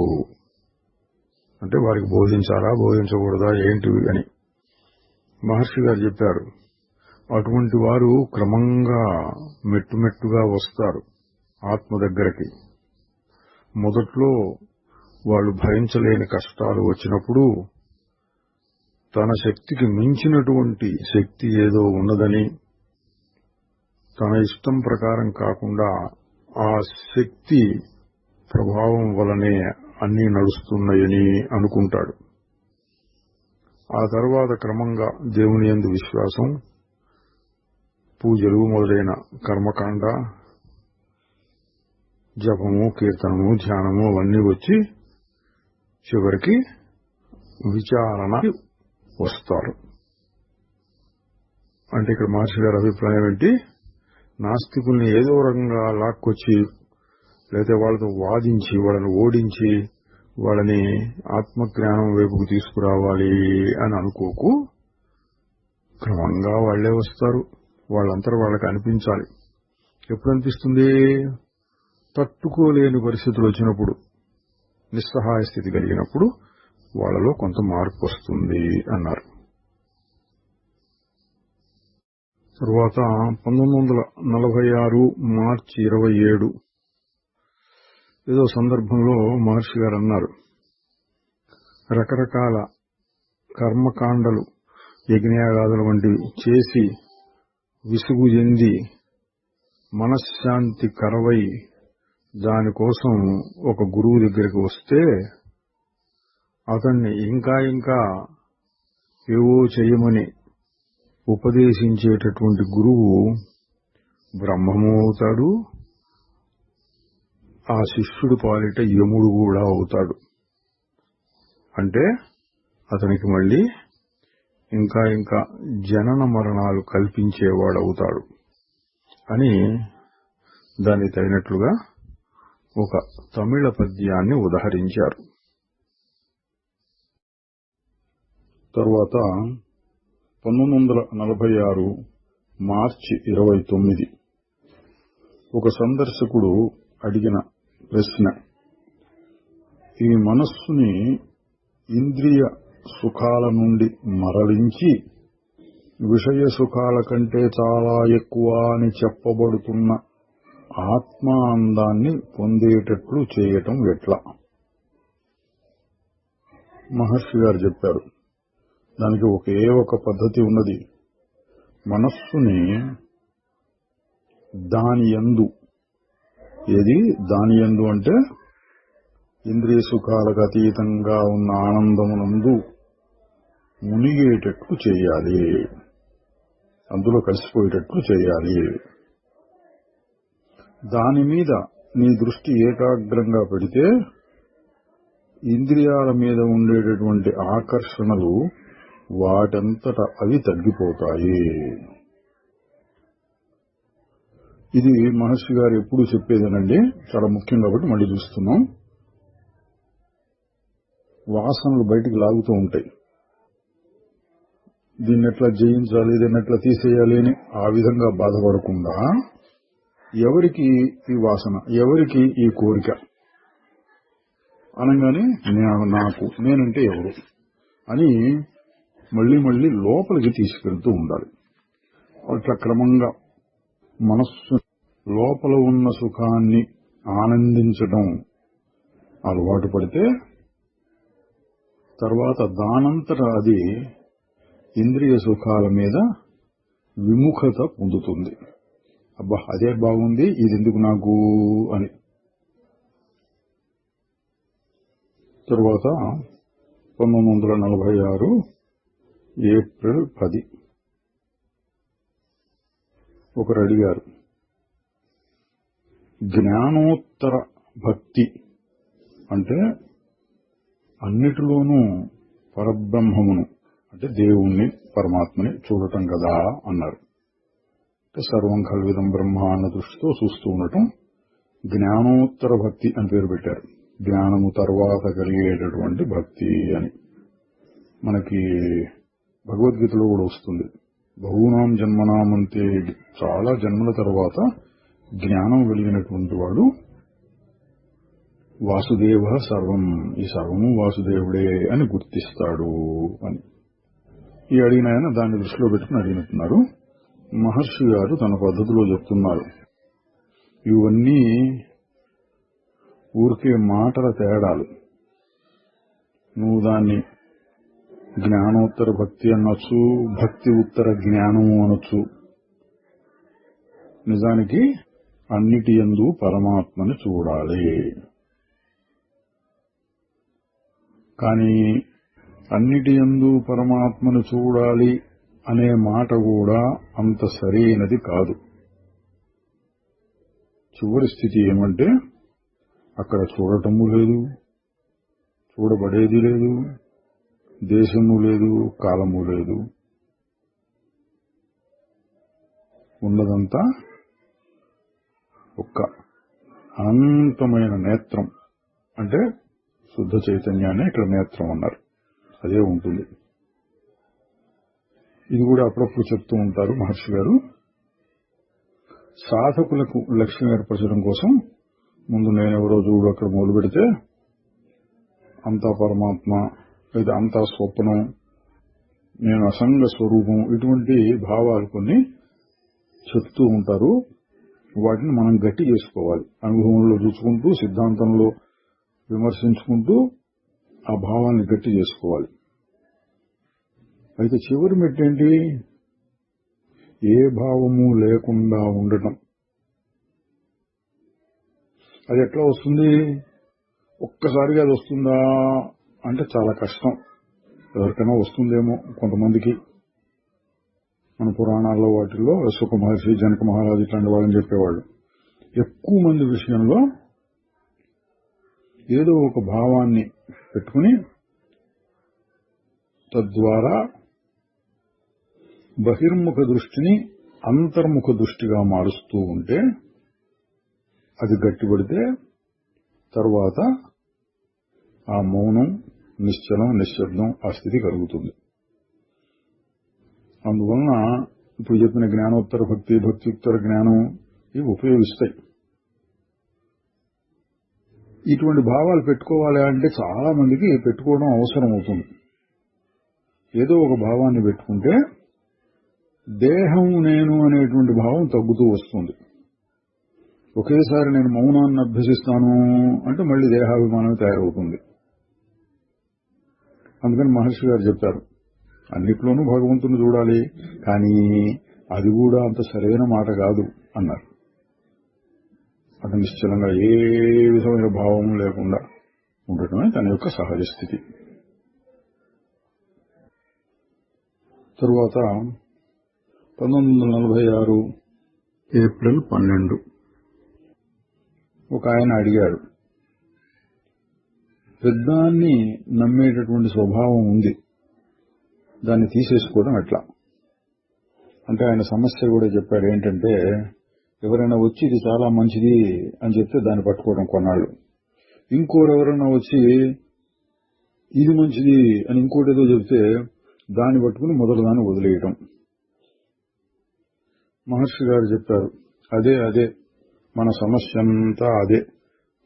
అంటే వారికి బోధించాలా బోధించకూడదా ఏంటివి అని మహర్షి గారు చెప్పారు. అటువంటి వారు క్రమంగా మెట్టుమెట్టుగా వస్తారు ఆత్మ దగ్గరికి. మొదట్లో వాళ్ళు భరించలేని కష్టాలు వచ్చినప్పుడు తన శక్తికి మించినటువంటి శక్తి ఏదో ఉన్నదని, తన ఇష్టం ప్రకారం కాకుండా ఆ శక్తి ప్రభావం వలనే అన్నీ నడుస్తున్నాయని అనుకుంటాడు. ఆ తర్వాత క్రమంగా దేవుని యందు విశ్వాసం, పూజలు మొదలైన కర్మకాండ, జపము, కీర్తనము, ధ్యానము అవన్నీ వచ్చి చివరికి విచారణ వస్తారు. అంటే ఇక్కడ మహర్షి గారి అభిప్రాయం ఏంటి? నాస్తికుల్ని ఏదో రకంగా లాక్కొచ్చి లేదా వాళ్ళతో వాదించి వాళ్ళని ఓడించి వాళ్ళని ఆత్మజ్ఞానం వైపుకు తీసుకురావాలి అని అనుకోకు. క్రమంగా వాళ్లే వస్తారు. వాళ్ళంతా వాళ్ళకి అనిపించాలి. ఎప్పుడు అనిపిస్తుంది? తట్టుకోలేని పరిస్థితులు వచ్చినప్పుడు, నిస్సహాయ స్థితి కలిగినప్పుడు వాళ్ళలో కొంత మార్పు వస్తుంది అన్నారు. తరువాత 1946 మార్చి 27 ఏదో సందర్భంలో మహర్షి గారు అన్నారు, రకరకాల కర్మకాండలు యజ్ఞయాగాదుల వంటివి చేసి విసుగు చెంది మనశ్శాంతి కరవై దానికోసం ఒక గురువు దగ్గరికి వస్తే అతన్ని ఇంకా ఇంకా ఏవో చెయ్యమని ఉపదేశించేటటువంటి గురువు బ్రహ్మము అవుతాడు, ఆ శిష్యుడి పాలిట యముడు కూడా అవుతాడు. అంటే అతనికి మళ్ళీ ఇంకా ఇంకా జనన మరణాలు కల్పించేవాడవుతాడు అని దానికి తగినట్లుగా ఒక తమిళ పద్యాన్ని ఉదహరించారు. తరువాత 1946 మార్చి 29 ఒక సందర్శకుడు అడిగిన ప్రశ్న, ఈ మనస్సుని ఇంద్రియ సుఖాల నుండి మరలించి విషయ సుఖాల కంటే చాలా ఎక్కువ అని చెప్పబడుతున్న ఆత్మానందాన్ని పొందేటట్లు చేయటం ఎట్లా? మహర్షి గారు చెప్పారు, దానికి ఒకే ఒక పద్ధతి ఉన్నది. మనస్సుని దానియందు, దానియందు అంటే ఇంద్రియ సుఖాలకు అతీతంగా ఉన్న ఆనందమునందు మునిగేటట్లు చేయాలి, అందులో కలిసిపోయేటట్లు చేయాలి. దాని మీద నీ దృష్టి ఏకాగ్రంగా పెడితే ఇంద్రియాల మీద ఉండేటటువంటి ఆకర్షణలు వాటంతట అవి తగ్గిపోతాయి. ఇది మహర్షి గారు ఎప్పుడు చెప్పేదేనండి, చాలా ముఖ్యం కాబట్టి మళ్ళీ చూస్తున్నాం. వాసనలు బయటికి లాగుతూ ఉంటాయి. దీన్ని ఎట్లా జయించాలి, దీన్ని ఎట్లా తీసేయాలి అని ఆ విధంగా బాధపడకుండా ఎవరికి ఈ వాసన, ఎవరికి ఈ కోరిక అనగానే నేనంటే ఎవరు అని మళ్లీ మళ్లీ లోపలికి తీసుకెళ్తూ ఉండాలి. అట్లా క్రమంగా మనస్సు లోపల ఉన్న సుఖాన్ని ఆనందించడం అలవాటు పడితే తర్వాత దానంతట అది ఇంద్రియ సుఖాల మీద విముఖత పొందుతుంది. అబ్బా అదే బాగుంది, ఇది ఎందుకు నాకు అని. తరువాత 1946 ఏప్రిల్ 10 ఒకరు అడిగారు, జ్ఞానోత్తర భక్తి అంటే అన్నిటిలోనూ పరబ్రహ్మమును అంటే దేవుణ్ణి, పరమాత్మని చూడటం కదా అన్నారు. సర్వం కల్విదం బ్రహ్మ అన్న దృష్టితో చూస్తూ ఉండటం జ్ఞానోత్తర భక్తి అని పేరు పెట్టారు. జ్ఞానము తర్వాత కలిగేటటువంటి భక్తి అని మనకి భగవద్గీతలో కూడా వస్తుంది. బహూనాం జన్మనామంతే, చాలా జన్మల తర్వాత జ్ఞానం వెలిగినటువంటి వాడు వాసుదేవ సర్వం, ఈ సర్వము వాసుదేవుడే అని గుర్తిస్తాడు అని. ఈ అడిగిన ఆయన దాన్ని దృష్టిలో పెట్టుకుని అడిగినట్టున్నారు. మహర్షి గారు తన పద్ధతిలో చెప్తున్నారు, ఇవన్నీ ఊరికే మాటల తేడాలు. నువ్వు దాన్ని జ్ఞానోత్తర భక్తి అనొచ్చు, భక్తి ఉత్తర జ్ఞానము అనొచ్చు. నిజానికి అన్నిటి యందు పరమాత్మని చూడాలి. కానీ అన్నిటి యందు పరమాత్మను చూడాలి అనే మాట కూడా అంత సరైనది కాదు. చివరి స్థితి ఏమంటే అక్కడ చూడటము లేదు, చూడబడేది లేదు, దేశము లేదు, కాలము లేదు, ఉన్నదంతా ఒక్క అనంతమైన నేత్రం. అంటే శుద్ధ చైతన్యాన్ని ఇక్కడ నేత్రం అన్నారు, అదే ఉంటుంది. ఇది కూడా అప్పుడప్పుడు చెప్తూ ఉంటారు మహర్షి గారు. సాధకులకు లక్ష్యం ఏర్పరచడం కోసం ముందు నేనెవరో చూడు అక్కడ మొదలు పెడితే అంతా పరమాత్మ, లేదా అంతా స్వప్నం, నేను అసంగ స్వరూపం, ఇటువంటి భావాలు కొన్ని చెప్తూ ఉంటారు. వాటిని మనం గట్టి చేసుకోవాలి. అనుభవంలో చూసుకుంటూ, సిద్ధాంతంలో విమర్శించుకుంటూ ఆ భావాన్ని గట్టి చేసుకోవాలి. అయితే చివరి మెట్టేంటి? ఏ భావము లేకుండా ఉండటం. అది ఎట్లా వస్తుంది? ఒక్కసారిగా అది వస్తుందా అంటే చాలా కష్టం. ఎవరికైనా వస్తుందేమో కొంతమందికి. మన పురాణాల్లో వాటిల్లో సుఖ మహర్షి, జనక మహారాజు ఇట్లాంటి వాళ్ళని చెప్పేవాళ్ళు. ఎక్కువ మంది విషయంలో ఏదో ఒక భావాన్ని పెట్టుకుని తద్వారా బహిర్ముఖ దృష్టిని అంతర్ముఖ దృష్టిగా మారుస్తూ ఉంటే అది గట్టిపడితే తర్వాత ఆ మౌనం, నిశ్చలం, నిశ్శబ్దం ఆ స్థితి కలుగుతుంది. అందువలన ఇప్పుడు చెప్పిన జ్ఞానోత్తర భక్తి, భక్తియుత్తర జ్ఞానం ఇవి ఉపయోగిస్తాయి. ఇటువంటి భావాలు పెట్టుకోవాలి అంటే చాలా మందికి పెట్టుకోవడం అవసరం అవుతుంది. ఏదో ఒక భావాన్ని పెట్టుకుంటే దేహం నేను అనేటువంటి భావం తగ్గుతూ వస్తుంది. ఒకేసారి నేను మౌనాన్ని అభ్యసిస్తాను అంటే మళ్లీ దేహాభిమానం తయారవుతుంది. అందుకని మహర్షి గారు చెప్పారు, అన్నిట్లోనూ భగవంతుని చూడాలి, కానీ అది కూడా అంత సరైన మాట కాదు అన్నారు. అది నిశ్చలంగా ఏ విధమైన భావం లేకుండా ఉండటమే తన యొక్క సహజ స్థితి. తరువాత 1946 ఏప్రిల్ 12 ఒక ఆయన అడిగాడు, పెద్దాన్ని నమ్మేటటువంటి స్వభావం ఉంది, దాన్ని తీసేసుకోవడం ఎట్లా అంటే ఆయన సమస్య కూడా చెప్పాడు. ఏంటంటే ఎవరైనా వచ్చి ఇది చాలా మంచిది అని చెప్తే దాన్ని పట్టుకోవడం కొన్నాళ్ళు, ఇంకోరెవరైనా వచ్చి ఇది మంచిది అని ఇంకోటేదో చెప్తే దాన్ని పట్టుకుని మొదలు దాన్ని వదిలేయటం. మహర్షి గారు చెప్పారు, అదే మన సమస్య అంతా అదే.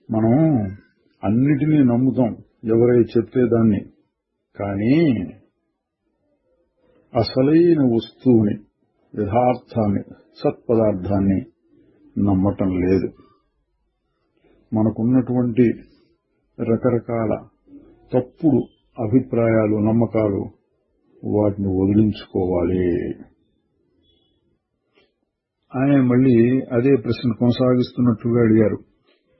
మనం అన్నిటినీ నమ్ముతాం ఎవరైతే చెప్తే దాన్ని, కానీ అసలైన వస్తువుని, యథార్థాన్ని, సత్పదార్థాన్ని నమ్మటం లేదు. మనకున్నటువంటి రకరకాల తప్పుడు అభిప్రాయాలు, నమ్మకాలు, వాటిని వదిలించుకోవాలి. ఆయన మళ్లీ అదే ప్రశ్న కొనసాగిస్తున్నట్లుగా అడిగారు.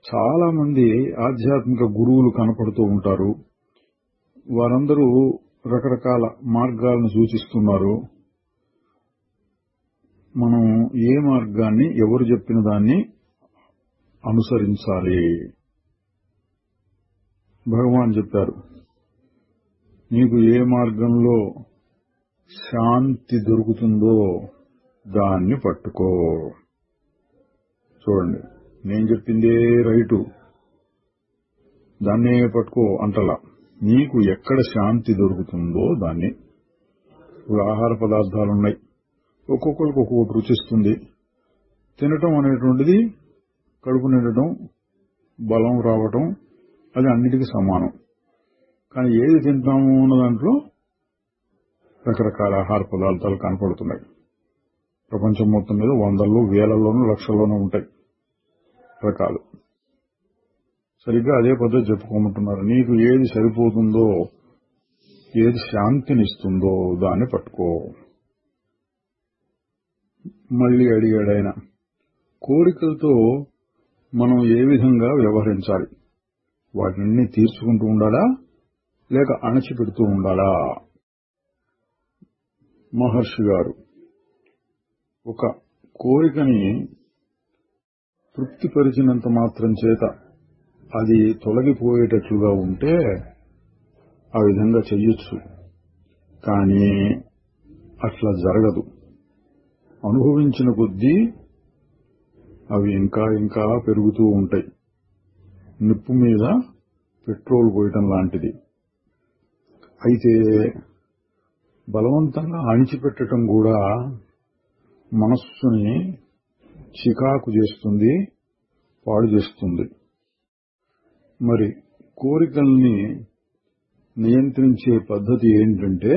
చాలా మంది ఆధ్యాత్మిక గురువులు కనపడుతూ ఉంటారు. వారందరూ రకరకాల మార్గాలను సూచిస్తున్నారు. మనం ఏ మార్గాన్ని, ఎవరు చెప్పిన దాన్ని అనుసరించాలి? భగవాన్ చెప్పారు, నీకు ఏ మార్గంలో శాంతి దొరుకుతుందో దాన్ని పట్టుకో. చూడండి, నేను చెప్పిందే రైటు, దాన్నే పట్టుకో అంటలా. నీకు ఎక్కడ శాంతి దొరుకుతుందో దాన్ని. ఇప్పుడు ఆహార పదార్థాలున్నాయి, ఒక్కొక్కరికి ఒక్కొక్కటి రుచిస్తుంది. తినటం అనేటువంటిది కడుపు నిండటం, బలం రావటం, అది అన్నిటికీ సమానం. కానీ ఏది తింటాము అన్న దాంట్లో రకరకాల ఆహార పదార్థాలు కనపడుతున్నాయి. ప్రపంచం మొత్తం మీద వందల్లో, వేలల్లోనూ, లక్షల్లోనూ ఉంటాయి రకాలు. సరిగ్గా అదే పద్ధతి చెప్పుకోమంటున్నారు. నీకు ఏది సరిపోతుందో, ఏది శాంతినిస్తుందో దాన్ని పట్టుకో. మళ్లీ అడిగాడు ఆయన, కోరికలతో మనం ఏ విధంగా వ్యవహరించాలి? వాటిని తీర్చుకుంటూ ఉండాలా, లేక అణచిపెడుతూ ఉండాలా? మహర్షి గారు ఒక కోరికని తృప్తిపరిచినంత మాత్రం చేత అది తొలగిపోయేటట్లుగా ఉంటే ఆ విధంగా చెయ్యొచ్చు. కానీ అట్లా జరగదు. అనుభవించిన కొద్దీ అవి ఇంకా ఇంకా పెరుగుతూ ఉంటాయి. నిప్పు మీద పెట్రోల్ పోయటం లాంటిది. అయితే బలవంతంగా అణిచిపెట్టడం కూడా మనస్సుని చికాకు చేస్తుంది, పాడు చేస్తుంది. మరి కోరికల్ని నియంత్రించే పద్ధతి ఏంటంటే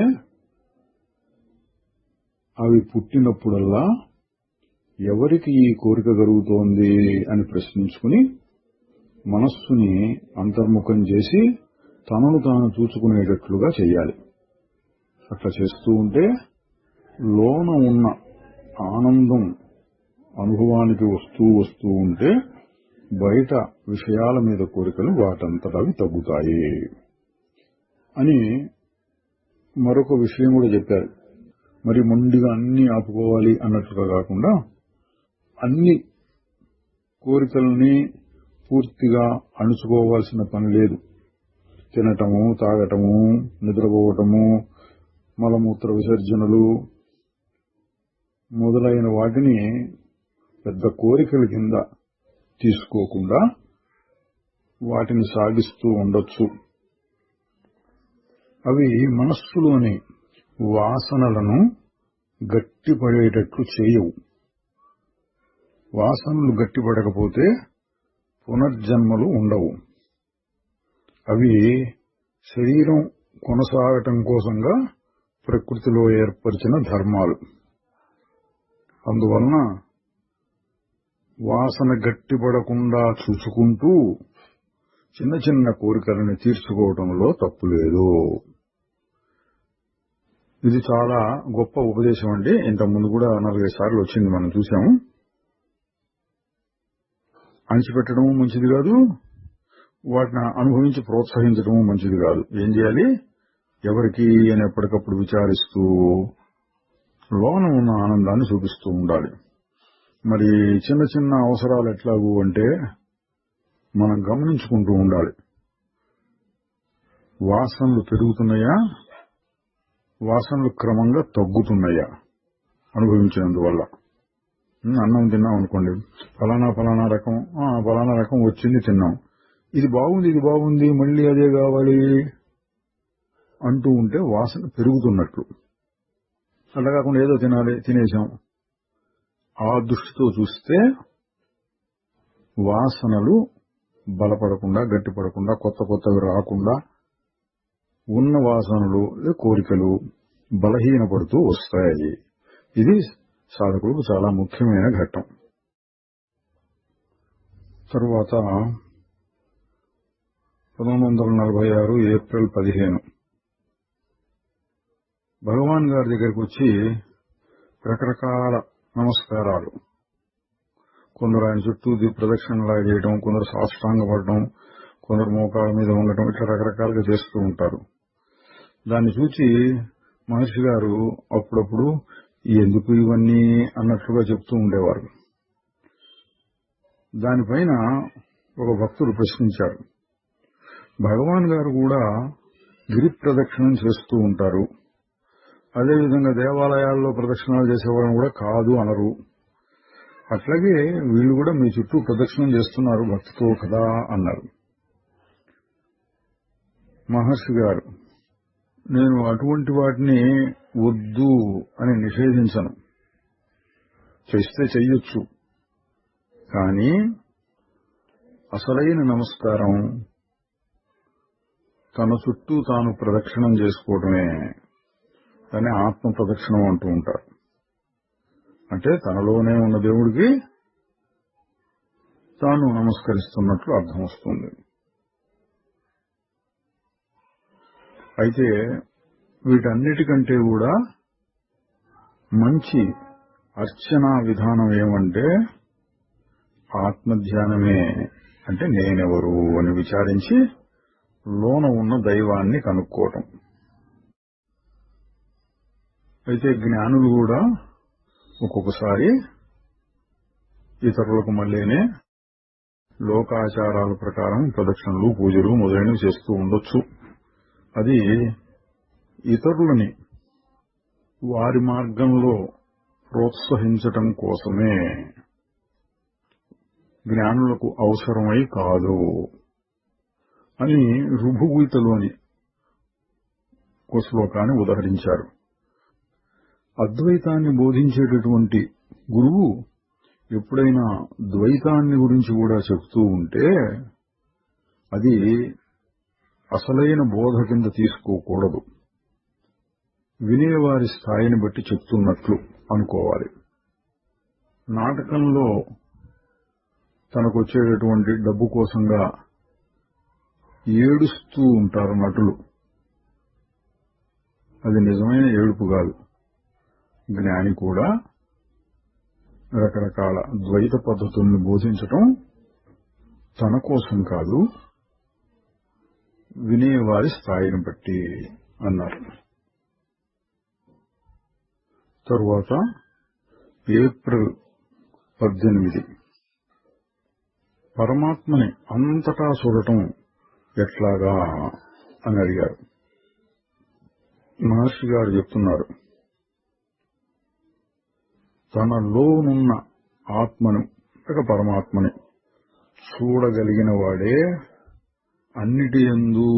అవి పుట్టినప్పుడల్లా ఎవరికి ఈ కోరిక కలుగుతోంది అని ప్రశ్నించుకుని మనస్సుని అంతర్ముఖం చేసి తనను తాను చూసుకునేటట్లుగా చేయాలి. అట్లా చేస్తూ ఉంటే లోన ఉన్న ఆనందం అనుభవానికి వస్తూ ఉంటే బయట విషయాల మీద కోరికలు వాటంతటవి తగ్గుతాయి అని మరొక విషయం కూడా చెప్పారు. మరి మొండిగా అన్ని ఆపుకోవాలి అన్నట్లుగా కాకుండా అన్ని కోరికల్ని పూర్తిగా అణుచుకోవాల్సిన పని లేదు. తినటము, తాగటము, నిద్రపోవటము, మలమూత్ర విసర్జనలు మొదలైన వాటిని పెద్ద కోరికల కింద తీసుకోకుండా వాటిని సాగిస్తూ ఉండొచ్చు. అవి మనస్సులోని వాసనలను గట్టిపడేటట్లు చేయవు. వాసనలు గట్టిపడకపోతే పునర్జన్మలు ఉండవు. అవి శరీరం కొనసాగటం కోసంగా ప్రకృతిలో ఏర్పరిచిన ధర్మాలు. అందువలన వాసన గట్టిపడకుండా చూసుకుంటూ చిన్న చిన్న కోరికలను తీర్చుకోవడంలో తప్పులేదు. ఇది చాలా గొప్ప ఉపదేశం అండి. ఇంతకుముందు కూడా 4-5 సార్లు వచ్చింది, మనం చూసాము. అణిచిపెట్టడము మంచిది కాదు, వాటిని అనుభవించి ప్రోత్సహించడము మంచిది కాదు. ఏం చేయాలి? ఎవరికి అని ఎప్పటికప్పుడు విచారిస్తూ లోన ఉన్న ఆనందాన్ని చూపిస్తూ ఉండాలి. మరి చిన్న చిన్న అవసరాలు ఎట్లాగూ అంటే మనం గమనించుకుంటూ ఉండాలి. వాసనలు పెరుగుతున్నాయా, వాసనలు క్రమంగా తగ్గుతున్నాయా అనుభవించినందువల్ల. అన్నం తిన్నాం అనుకోండి, ఫలానా రకం వచ్చింది, తిన్నాం, ఇది బాగుంది మళ్ళీ అదే కావాలి అంటూ ఉంటే వాసన పెరుగుతున్నట్లు. అట్లా కాకుండా ఏదో తినాలి, తినేసాం, ఆ దృష్టితో చూస్తే వాసనలు బలపడకుండా, గట్టిపడకుండా, కొత్తవి రాకుండా ఉన్న వాసనలు, కోరికలు బలహీనపడుతూ వస్తాయి. ఇది సాధకులకు చాలా ముఖ్యమైన ఘట్టం. తరువాత 1946 ఏప్రిల్ 15 భగవాన్ గారి దగ్గరికి వచ్చి రకరకాల నమస్కారాలు, కొందరు ఆయన చుట్టూ ప్రదక్షిణలా చేయడం, కొందరు సాష్టాంగపడడం, కొందరు మోకాళ్ళ మీద ఉండటం, ఇట్లా రకరకాలుగా చేస్తూ ఉంటారు. దాన్ని చూచి మహర్షి గారు అప్పుడప్పుడు ఎందుకు ఇవన్నీ అన్నట్లుగా చెప్తూ ఉండేవారు. దానిపైన ఒక భక్తుడు ప్రశ్నించారు, భగవాన్ గారు కూడా గిరి ప్రదక్షిణం చేస్తూ ఉంటారు, అదేవిధంగా దేవాలయాల్లో ప్రదక్షిణాలు చేసేవాళ్ళని కూడా కాదు అనరు, అట్లాగే వీళ్ళు కూడా మీ చుట్టూ ప్రదక్షిణం చేస్తున్నారు భక్తితో కదా అన్నారు. మహర్షి గారు, నేను అటువంటి వాటిని వద్దు అని నిషేధించను, చేస్తే చెయ్యొచ్చు, కానీ అసలైన నమస్కారం తన చుట్టూ తాను ప్రదక్షిణం చేసుకోవడమే. దాన్ని ఆత్మ ప్రదక్షిణం అంటూ ఉంటారు. అంటే తనలోనే ఉన్న దేవుడికి తాను నమస్కరిస్తున్నట్లు అర్థం వస్తుంది. అయితే వీటన్నిటికంటే కూడా మంచి అర్చనా విధానం ఏమంటే ఆత్మధ్యానమే. అంటే నేనెవరు అని విచారించి లోన ఉన్న దైవాన్ని కనుక్కోవటం. అయితే జ్ఞానులు కూడా ఒక్కొక్కసారి ఇతరులకు మళ్ళీనే లోకాచారాల ప్రకారం ప్రదక్షిణలు, పూజలు మొదలైనవి చేస్తూ ఉండొచ్చు. అది ఇతరులని వారి మార్గంలో ప్రోత్సహించటం కోసమే, జ్ఞానులకు అవసరమై కాదు అని రుభుగీతలోని ఒక శ్లోకాన్ని ఉదహరించారు. అద్వైతాన్ని బోధించేటటువంటి గురువు ఎప్పుడైనా ద్వైతాన్ని గురించి కూడా చెప్తూ ఉంటే అది అసలైన బోధ కింద తీసుకోకూడదు. వినేవారి స్థాయిని బట్టి చెప్తున్నట్లు అనుకోవాలి. నాటకంలో తనకొచ్చేటటువంటి డబ్బు కోసంగా ఏడుస్తూ ఉంటారు నటులు. అది నిజమైన ఏడుపు కాదు. జ్ఞాని కూడా రకరకాల ద్వైత పద్ధతుల్ని బోధించటం తన కోసం కాదు, వినేవారి స్థాయిని బట్టి అన్నారు. తరువాత ఏప్రిల్ 18 పరమాత్మని అంతటా చూడటం ఎట్లాగా అని అడిగారు. మహర్షి గారు చెప్తున్నారు, తనలోనున్న ఆత్మను పరమాత్మని చూడగలిగిన వాడే అన్నిటి యందు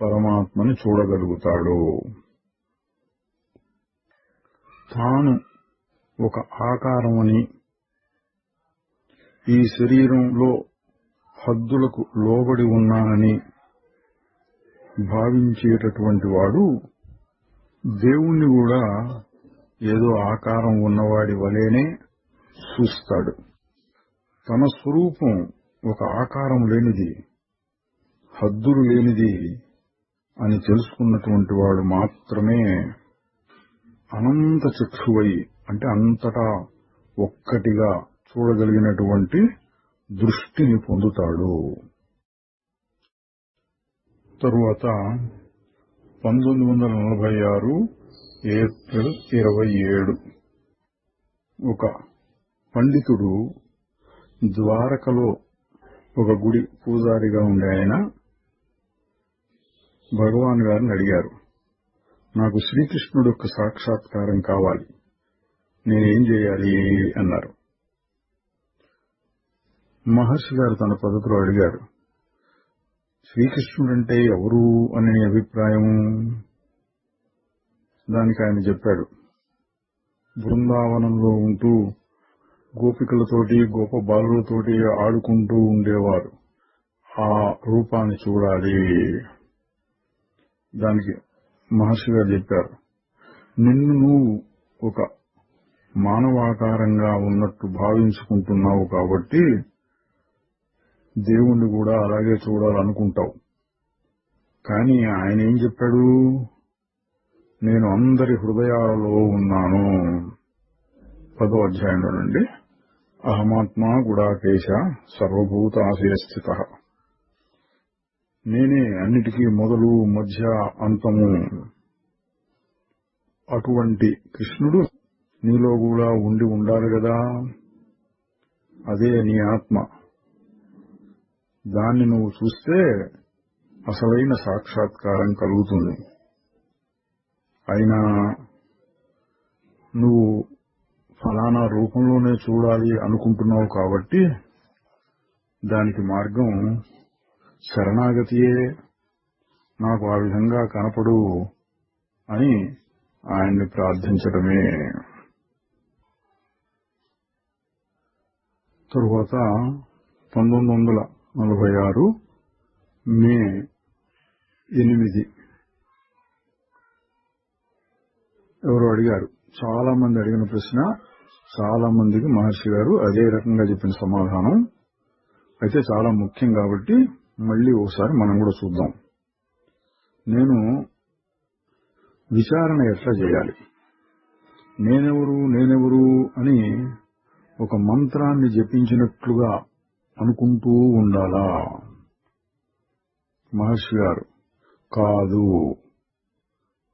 పరమాత్మని చూడగలుగుతాడు. తాను ఒక ఆకారమని, ఈ శరీరంలో హద్దులకు లోబడి ఉన్నానని భావించేటటువంటి వాడు దేవుణ్ణి కూడా ఏదో ఆకారం ఉన్నవాడి వలేనే చూస్తాడు. తన స్వరూపం ఒక ఆకారం లేనిది, హద్దులు లేనిది అని తెలుసుకున్నటువంటి వాడు మాత్రమే అనంత చక్షువై, అంటే అంతటా ఒక్కటిగా చూడగలిగినటువంటి దృష్టిని పొందుతాడు. తరువాత 1946 ఏప్రిల్ 27 ఒక పండితుడు ద్వారకలో ఒక గుడి పూజారిగా ఉండే ఆయన భగవాన్ గారిని అడిగారు, నాకు శ్రీకృష్ణుడు యొక్క సాక్షాత్కారం కావాలి, నేనేం చేయాలి అన్నారు. మహర్షి గారు తన పద్ధతిలో అడిగారు, శ్రీకృష్ణుడంటే ఎవరు అనే అభిప్రాయం? దానికి ఆయన చెప్పాడు, బృందావనంలో ఉంటూ గోపికలతోటి గోప బాలులతోటి ఆడుకుంటూ ఉండేవారు, ఆ రూపాన్ని చూడాలి. దానికి మహర్షి గారు చెప్పారు, నిన్ను నువ్వు ఒక మానవాకారంగా ఉన్నట్టు భావించుకుంటున్నావు కాబట్టి దేవుణ్ణి కూడా అలాగే చూడాలనుకుంటావు. కానీ ఆయన ఏం చెప్పాడు, నేను అందరి హృదయాలలో ఉన్నాను. 10వ అధ్యాయంలో నుండి అహమాత్మా గుడాకేశ సర్వభూతాశయస్థిత, నేనే అన్నిటికీ మొదలు మధ్య అంతము. అటువంటి కృష్ణుడు నీలో కూడా ఉండి ఉండాలి కదా, అదే నీ ఆత్మ. దాన్ని నువ్వు చూస్తే అసలైన సాక్షాత్కారం కలుగుతుంది. అయినా నువ్వు ఫలానా రూపంలోనే చూడాలి అనుకుంటున్నావు కాబట్టి దానికి మార్గం శరణాగతియే. నాకు ఆ విధంగా కనపడు అని ఆయన్ని ప్రార్థించడమే. తరువాత 1946 మే 8 ఎవరో అడిగారు. చాలా మంది అడిగిన ప్రశ్న, చాలా మందికి మహర్షి గారు అదే రకంగా చెప్పిన సమాధానం. అయితే చాలా ముఖ్యం కాబట్టి మళ్ళీ ఒకసారి మనం కూడా చూద్దాం. నేను విచారణ ఎట్లా చేయాలి, నేనెవరు అని ఒక మంత్రాన్ని జపించినట్లుగా అనుకుంటూ ఉండాలా? మహర్షి గారు కాదు,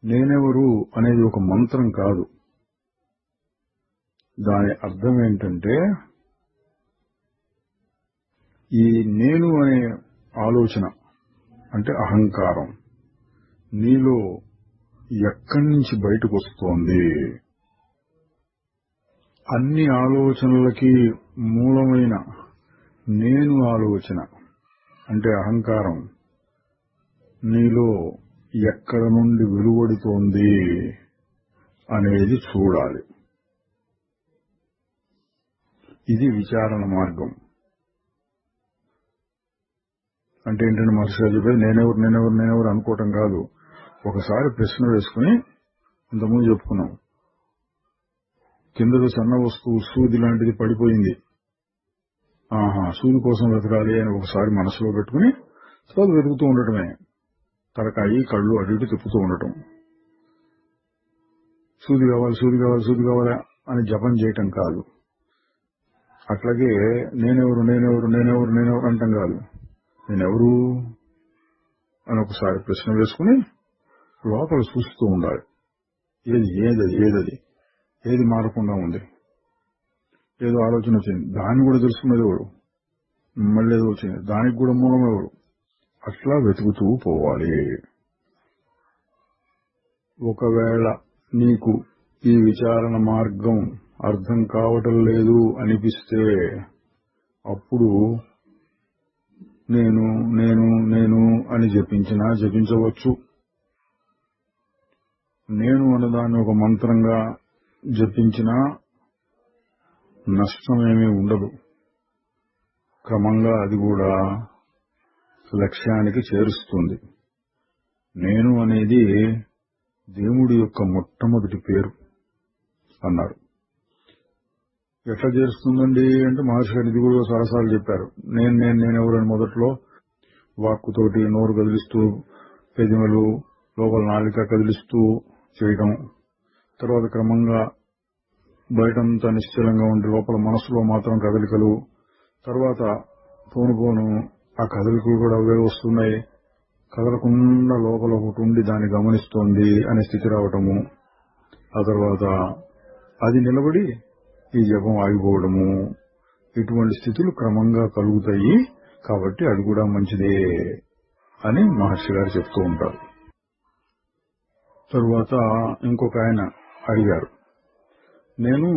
నేనెవరు అనేది ఒక మంత్రం కాదు. దాని అర్థం ఏంటంటే, ఈ నేను అనే ఆలోచన అంటే అహంకారం నీలో ఎక్కడి నుంచి బయటకు వస్తోంది? అన్ని ఆలోచనలకి మూలమైన నేను ఆలోచన అంటే అహంకారం నీలో ఎక్కడ నుండి వెలువడుతోంది అనేది చూడాలి. ఇది విచారణ మార్గం. అంటే ఏంటంటే మహర్షి గారు చెప్పేది నేనెవరు అనుకోవటం కాదు. ఒకసారి ప్రశ్న వేసుకుని, ఇంతకుముందు చెప్పుకున్నాం, కిందకు సన్న వస్తువు సూది లాంటిది పడిపోయింది, సూది కోసం వెతకాలి అని ఒకసారి మనసులో పెట్టుకుని తర్వాత వెతుకుతూ ఉండటమే. తలకాయి కళ్ళు అటు ఇటు తిప్పుతూ ఉండటం. సూది కావాలా అని జపం చేయటం కాదు. అట్లాగే నేనెవరు అంటాం కాదు. నేనెవరు అని ఒకసారి ప్రశ్న వేసుకుని లోపల చూస్తూ ఉండాలి. ఏది మారకుండా ఉంది. ఏదో ఆలోచన వచ్చింది, దాన్ని కూడా తెలుసుకున్నది ఎవరు? మళ్ళీ ఏదో వచ్చింది, దానికి కూడా మూలం ఎవరు? అట్లా వెతుకుతూ పోవాలి. ఒకవేళ నీకు ఈ విచారణ మార్గం అర్థం కావటం లేదు అనిపిస్తే అప్పుడు నేను అని జపించవచ్చు. నేను అన్నదాన్ని ఒక మంత్రంగా జపించినా నష్టమేమీ ఉండదు. క్రమంగా అది కూడా లక్ష్యానికి చేరుస్తుంది. నేను అనేది దేవుడి యొక్క మొట్టమొదటి పేరు అన్నారు. ఎట్లా చేరుస్తుందండి అంటే మహర్షి గారు ఇది కూడా సరసాలు చెప్పారు. నేనెవరని మొదట్లో వాక్కుతోటి నోరు కదిలిస్తూ, పెదిమలు లోపల నాలిక కదిలిస్తూ చేయడం, తర్వాత క్రమంగా బయటంతా నిశ్చలంగా ఉండి లోపల మనసులో మాత్రం కదలికలు, తర్వాత పోను ఆ కదలికలు కూడా అవే వస్తున్నాయి, కదలకుండా లోపల ఒకటి ఉండి దాన్ని గమనిస్తోంది అనే స్థితి రావటము, ఆ తర్వాత అది నిలబడి ఈ జపం ఆగిపోవడము, ఇటువంటి స్థితులు క్రమంగా కలుగుతాయి. కాబట్టి అది కూడా మంచిదే అని మహర్షి గారు చెప్తూ ఉంటారు. తరువాత ఇంకొక ఆయన అడిగారు, నేను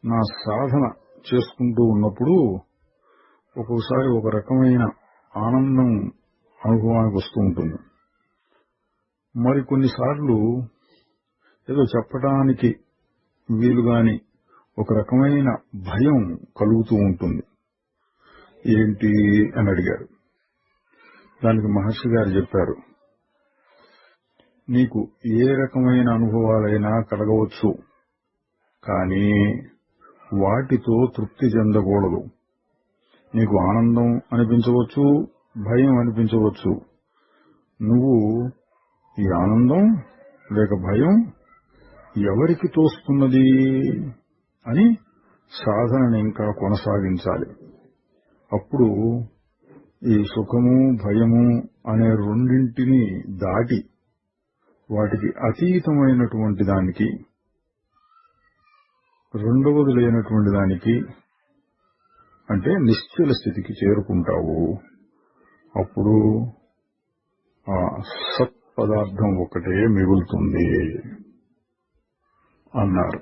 నా సాధన చేసుకుంటూ ఉన్నప్పుడు ఒక్కొక్కసారి ఒక రకమైన ఆనందం అనుభవానికి వస్తూ ఉంటుంది. మరి కొన్నిసార్లు ఏదో చెప్పడానికి వీలుగాని ఒక రకమైన భయం కలుగుతూ ఉంటుంది. ఏంటి అని అడిగారు. దానికి మహర్షి గారు చెప్పారు, నీకు ఏ రకమైన అనుభవాలైనా కలగవచ్చు, కానీ వాటితో తృప్తి చెందకూడదు. నీకు ఆనందం అనిపించవచ్చు, భయం అనిపించవచ్చు. నువ్వు ఈ ఆనందం లేక భయం ఎవరికి తోస్తున్నది అని సాధనని ఇంకా కొనసాగించాలి. అప్పుడు ఈ సుఖము భయము అనే రెండింటినీ దాటి వాటికి అతీతమైనటువంటి దానికి, రెండవది లేనటువంటి దానికి అంటే నిశ్చల స్థితికి చేరుకుంటావు. అప్పుడు ఆ సత్పదార్థం ఒకటే మిగులుతుంది అన్నారు.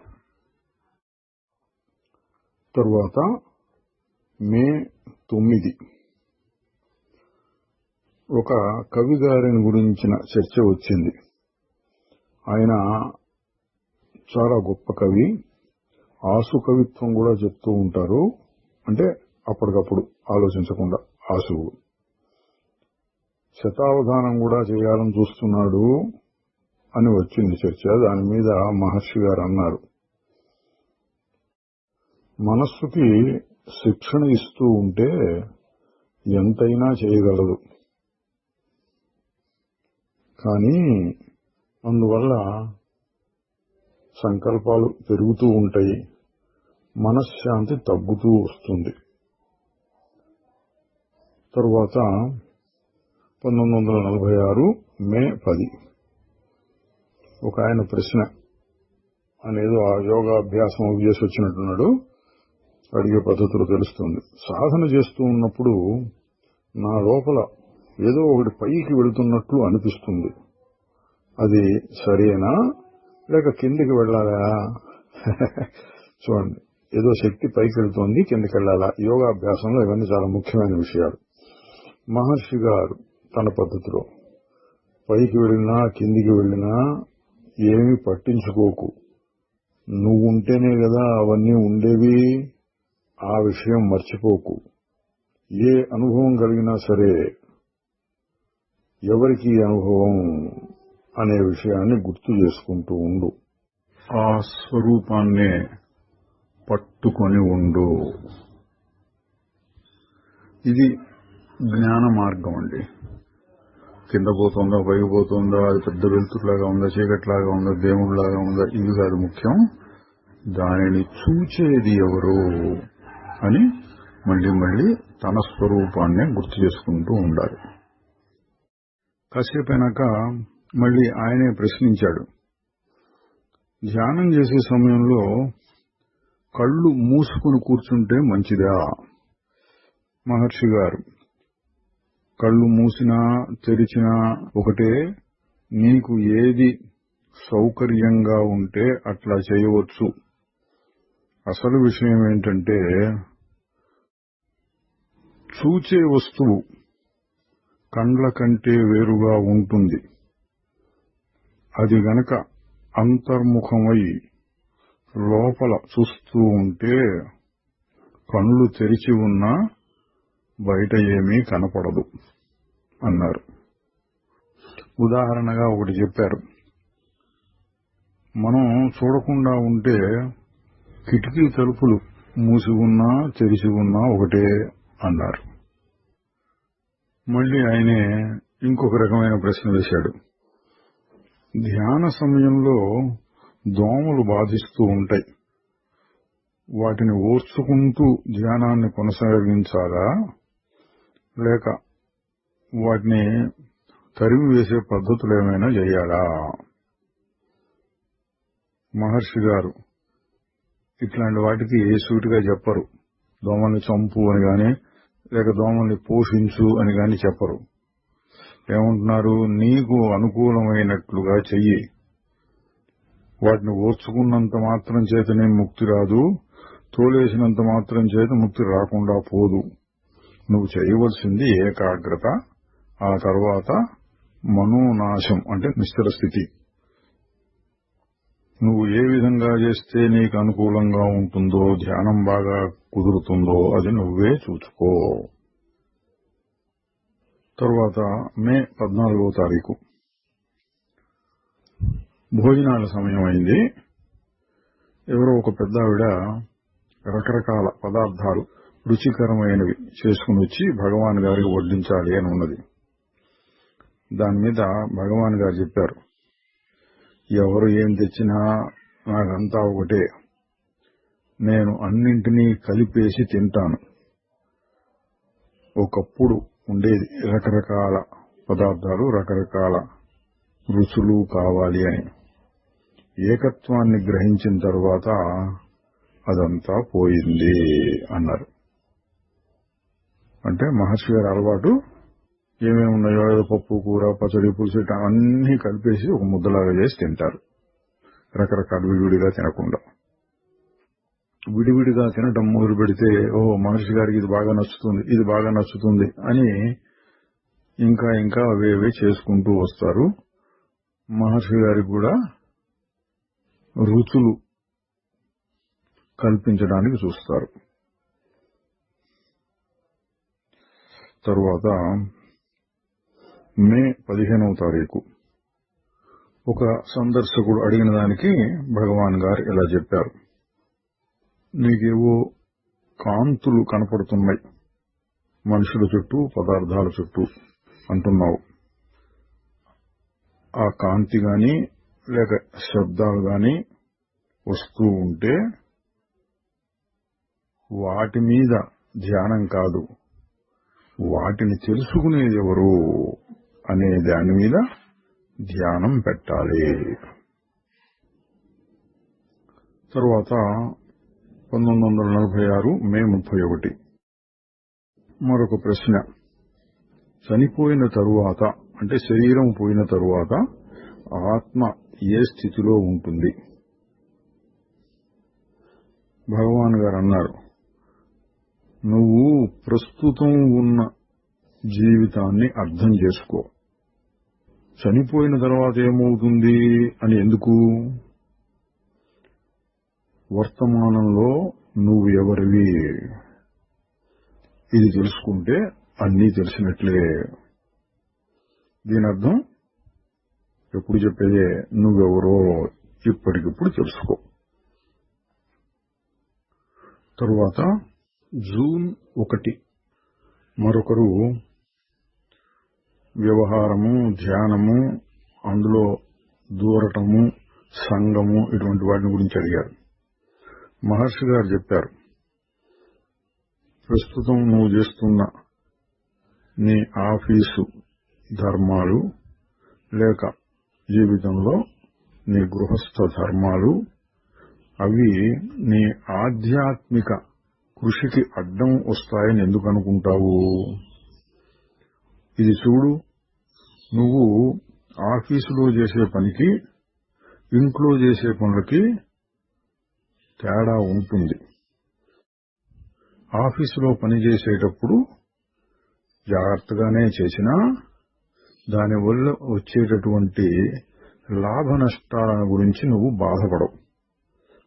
తరువాత మే 9 ఒక కవి గారిని గురించిన చర్చ వచ్చింది. ఆయన చాలా గొప్ప కవి, ఆసు కవిత్వం కూడా చెప్తూ ఉంటారు. అంటే అప్పటికప్పుడు ఆలోచించకుండా ఆసువు. శతావధానం కూడా చేయాలని చూస్తున్నాడు అని వచ్చింది చర్చ. దాని మీద మహర్షి గారు అన్నారు, మనస్సుకి శిక్షణ ఇస్తూ ఉంటే ఎంతైనా చేయగలదు, కానీ అందువల్ల సంకల్పాలు పెరుగుతూ ఉంటాయి, మనశ్శాంతి తగ్గుతూ వస్తుంది. తరువాత 1946 మే 10 ఒక ఆయన ప్రశ్న అనేదో ఆ యోగాభ్యాసం చేసి వచ్చినట్టున్నాడు, అడిగే పద్ధతులు తెలుస్తుంది. సాధన చేస్తూ ఉన్నప్పుడు నా లోపల ఏదో ఒకటి పైకి వెళుతున్నట్లు అనిపిస్తుంది. అది సరేనా లేక కిందికి వెళ్ళాలా? చూడండి, ఏదో శక్తి పైకి వెళ్తోంది, కిందికి వెళ్ళాలా? యోగాభ్యాసంలో ఇవన్నీ చాలా ముఖ్యమైన విషయాలు. మహర్షి గారు తన పద్ధతిలో పైకి వెళ్ళినా కిందికి వెళ్ళినా ఏమీ పట్టించుకోకు, నువ్వు ఉంటేనే కదా అవన్నీ ఉండేవి, ఆ విషయం మర్చిపోకు. ఏ అనుభవం కలిగినా సరే ఎవరికి అనుభవం అనే విషయాన్ని గుర్తు చేసుకుంటూ ఉండు. ఆ స్వరూపాన్నే పట్టుకొని ఉండు. ఇది జ్ఞాన మార్గం అండి. కింద పోతుందా పైకి పోతుందా, అది పెద్ద వెలుతురులాగా ఉందా చీకట్లాగా ఉందా దేవుళ్లాగా ఉందా, ఇది కాదు ముఖ్యం. దానిని చూచేది ఎవరు అని మళ్లీ మళ్లీ తన స్వరూపాన్నే గుర్తు చేసుకుంటూ ఉండాలి. కాసేపైనాక మళ్లీ ఆయనే ప్రశ్నించాడు, ధ్యానం చేసే సమయంలో కళ్ళు మూసుకుని కూర్చుంటే మంచిదా? మహర్షి గారు, కళ్ళు మూసినా తెరిచినా ఒకటే, నీకు ఏది సౌకర్యంగా ఉంటే అట్లా చేయవచ్చు. అసలు విషయం ఏంటంటే, చూచే వస్తువు కండ్ల కంటే వేరుగా ఉంటుంది. అది గనక అంతర్ముఖమై లోపల చూస్తూ ఉంటే కళ్ళు తెరిచి ఉన్నా బయట ఏమీ కనపడదు అన్నారు. ఉదాహరణగా ఒకటి చెప్పారు. మనం చూడకుండా ఉంటే కిటికీ తలుపులు మూసి ఉన్నా తెరిచి ఉన్నా ఒకటే అన్నారు. మళ్లీ ఆయనే ఇంకొక రకమైన ప్రశ్న వేశాడు. ధ్యాన సమయంలో దోమలు బాధిస్తూ ఉంటాయి, వాటిని ఓర్చుకుంటూ ధ్యానాన్ని కొనసాగించాలా లేక వాటిని తరిమి వేసే పద్ధతులు ఏమైనా చేయాలా? మహర్షి గారు ఇట్లాంటి వాటికి సూటిగా చెప్పరు. దోమల్ని చంపు అని గాని లేక దోమల్ని పోషించు అని గాని చెప్పరు. ఏమంటున్నారు, నీకు అనుకూలమైనట్లుగా చెయ్యి. వాటిని ఓర్చుకున్నంత మాత్రం చేతనే ముక్తి రాదు, తోలేసినంత మాత్రం చేత ముక్తి రాకుండా పోదు. నువ్వు చేయవలసింది ఏకాగ్రత, ఆ తర్వాత మనోనాశం అంటే నిశ్చల స్థితి. నువ్వు ఏ విధంగా చేస్తే నీకు అనుకూలంగా ఉంటుందో, ధ్యానం బాగా కుదురుతుందో అది నువ్వే చూసుకో. తర్వాత మే 14వ తారీఖు భోజనాల సమయం అయింది. ఎవరో ఒక పెద్ద ఆవిడ రకరకాల పదార్థాలు రుచికరమైనవి చేసుకుని వచ్చి భగవాన్ గారికి వడ్డించాలి అని ఉన్నది. దాని మీద భగవాన్ గారు చెప్పారు, ఎవరు ఏం తెచ్చినా నాకంతా ఒకటే, నేను అన్నింటినీ కలిపేసి తింటాను. ఒకప్పుడు ఉండేది రకరకాల పదార్థాలు రకరకాల రుచులు కావాలి అని. ఏకత్వాన్ని గ్రహించిన తర్వాత అదంతా పోయింది అన్నారు. అంటే మహర్షి గారి అలవాటు ఏమేమి ఉన్నాయో, ఏదో పప్పు కూర పచ్చడి పులుసు అన్నీ కలిపేసి ఒక ముద్దలాగా చేసి తింటారు. రకరకాల విడివిడిగా తినకుండా. విడివిడిగా తినటం మొదలు పెడితే మహర్షి గారికి ఇది బాగా నచ్చుతుంది, ఇది బాగా నచ్చుతుంది అని ఇంకా ఇంకా అవేవే చేసుకుంటూ వస్తారు. మహర్షి గారికి కూడా రుచులు కల్పించడానికి చూస్తారు. తరువాత మే 15వ తారీఖు ఒక సందర్శకుడు అడిగిన దానికి భగవాన్ గారు ఇలా చెప్పారు, నీకేవో కాంతులు కనపడుతున్నాయి మనుషుల చుట్టూ పదార్థాల చుట్టూ అంటున్నావు. ఆ కాంతి గాని లేక శబ్దాలు గాని వస్తూ ఉంటే వాటి మీద ధ్యానం కాదు, వాటిని తెలుసుకునేది ఎవరు అనే దాని మీద ధ్యానం పెట్టాలి. తరువాత 1946 మే 31 మరొక ప్రశ్న. చనిపోయిన తరువాత అంటే శరీరం పోయిన తరువాత ఆత్మ ఏ స్థితిలో ఉంటుంది? భగవాన్ గారు అన్నారు, నువ్వు ప్రస్తుతం ఉన్న జీవితాన్ని అర్థం చేసుకో. చనిపోయిన తర్వాత ఏమవుతుంది అని ఎందుకు? వర్తమానంలో నువ్వు ఎవరివి ఇది తెలుసుకుంటే అన్నీ తెలిసినట్లే. దీని అర్థం ఎప్పుడు చెప్పేదే, నువ్వెవరో ఇప్పటికిప్పుడు తెలుసుకో. తరువాత జూన్ 1 మరొకరు వ్యవహారము, ధ్యానము, అందులో దూరటము, సంఘము ఇటువంటి వాటిని గురించి అడిగారు. మహర్షి గారు చెప్పారు, ప్రస్తుతం నువ్వు చేస్తున్న నీ ఆఫీసు ధర్మాలు లేక జీవితంలో నీ గృహస్థ ధర్మాలు అవి నీ ఆధ్యాత్మిక కృషికి అడ్డం వస్తాయని ఎందుకు అనుకుంటావు? ఇది చూడు, నువ్వు ఆఫీసులో చేసే పనికి ఇంట్లో చేసే పనులకి తేడా ఉంటుంది. ఆఫీసులో పనిచేసేటప్పుడు జాగ్రత్తగానే చేసినా దానివల్ల వచ్చేటటువంటి లాభ నష్టాలను గురించి నువ్వు బాధపడవు.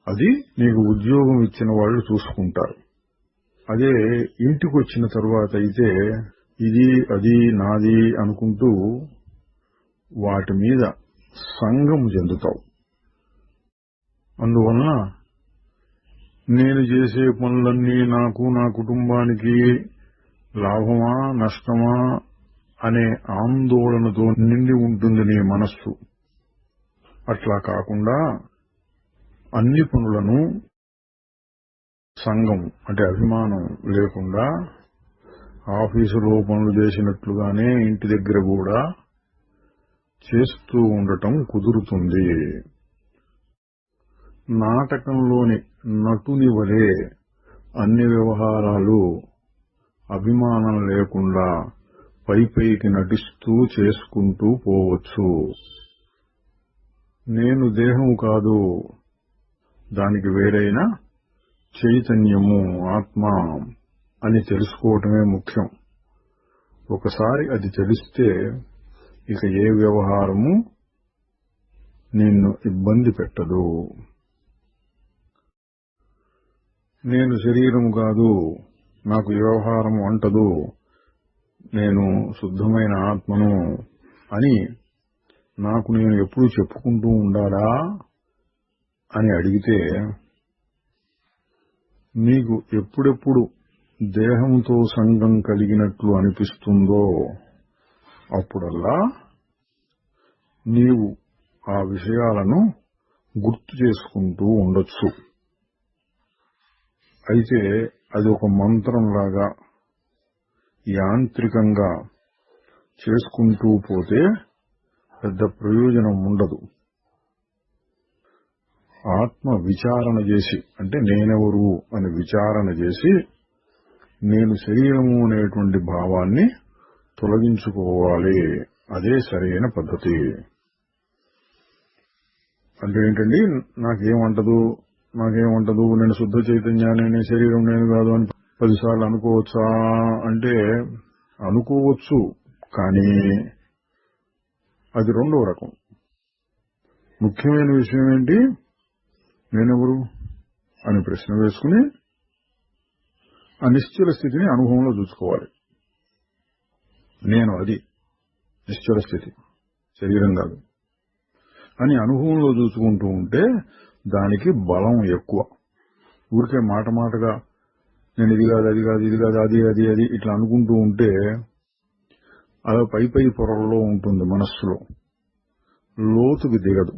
అది నీకు ఉద్యోగం ఇచ్చిన వాళ్ళు చూసుకుంటారు. అదే ఇంటికి వచ్చిన తరువాత అయితే ఇది అది నాది అనుకుంటూ వాటి మీద సంఘం చెందుతావు. అందువలన నేను చేసే పనులన్నీ నాకు, నా కుటుంబానికి లాభమా నష్టమా అనే ఆందోళనతో నిండి ఉంటుంది నీ మనస్సు. అట్లా కాకుండా అన్ని పనులను సంఘం అంటే అభిమానం లేకుండా ఆఫీసులో పనులు చేసినట్లుగానే ఇంటి దగ్గర కూడా చేస్తూ ఉండటం కుదురుతుంది. నాటకంలోని నటుని వలె అన్ని వ్యవహారాలు అభిమానం లేకుండా పైకి నటిస్తూ చేసుకుంటూ పోవచ్చు. నేను దేహం కాదు, దానికి వేరైన చైతన్యము ఆత్మ అని తెలుసుకోవటమే ముఖ్యం. ఒకసారి అది తెలిస్తే ఇక ఏ వ్యవహారము నిన్ను ఇబ్బంది పెట్టదు. నేను శరీరము కాదు, నాకు వ్యవహారం అంటదు, నేను శుద్ధమైన ఆత్మను అని నాకు నేను ఎప్పుడూ చెప్పుకుంటూ ఉండాలా అని అడిగితే, నీకు ఎప్పుడెప్పుడు దేహంతో సంగం కలిగినట్లు అనిపిస్తుందో అప్పుడల్లా నీవు ఆ విషయాలను గుర్తు చేసుకుంటూ ఉండొచ్చు. అయితే అది ఒక మంత్రంలాగా యాంత్రికంగా చేసుకుంటూ పోతే పెద్ద ప్రయోజనం ఉండదు. ఆత్మ విచారణ చేసి, అంటే నేనెవరు అని విచారణ చేసి నేను శరీరము అనేటువంటి భావాన్ని తొలగించుకోవాలి. అదే సరైన పద్ధతి. అంటే ఏంటండి, నాకేమంటదు, నేను శుద్ధ చైతన్యాన్ని, నేను శరీరం నేను కాదు అని 10 సార్లు అనుకోవచ్చా అంటే అనుకోవచ్చు, కానీ అది రెండో రకం. ముఖ్యమైన విషయం ఏంటి, నేనెవరు అని ప్రశ్న వేసుకుని ఆ నిశ్చల స్థితిని అనుభవంలో చూసుకోవాలి. నేను అది నిశ్చల స్థితి, శరీరం కాదు అని అనుభవంలో చూసుకుంటూ ఉంటే దానికి బలం ఎక్కువ. ఊరికే మాటగా నేను ఇది కాదు, అది కాదు, ఇది కాదు, అది అది అది ఇట్లా అనుకుంటూ ఉంటే అలా పై పొరల్లో ఉంటుంది, మనస్సులో లోతుకి దిగదు.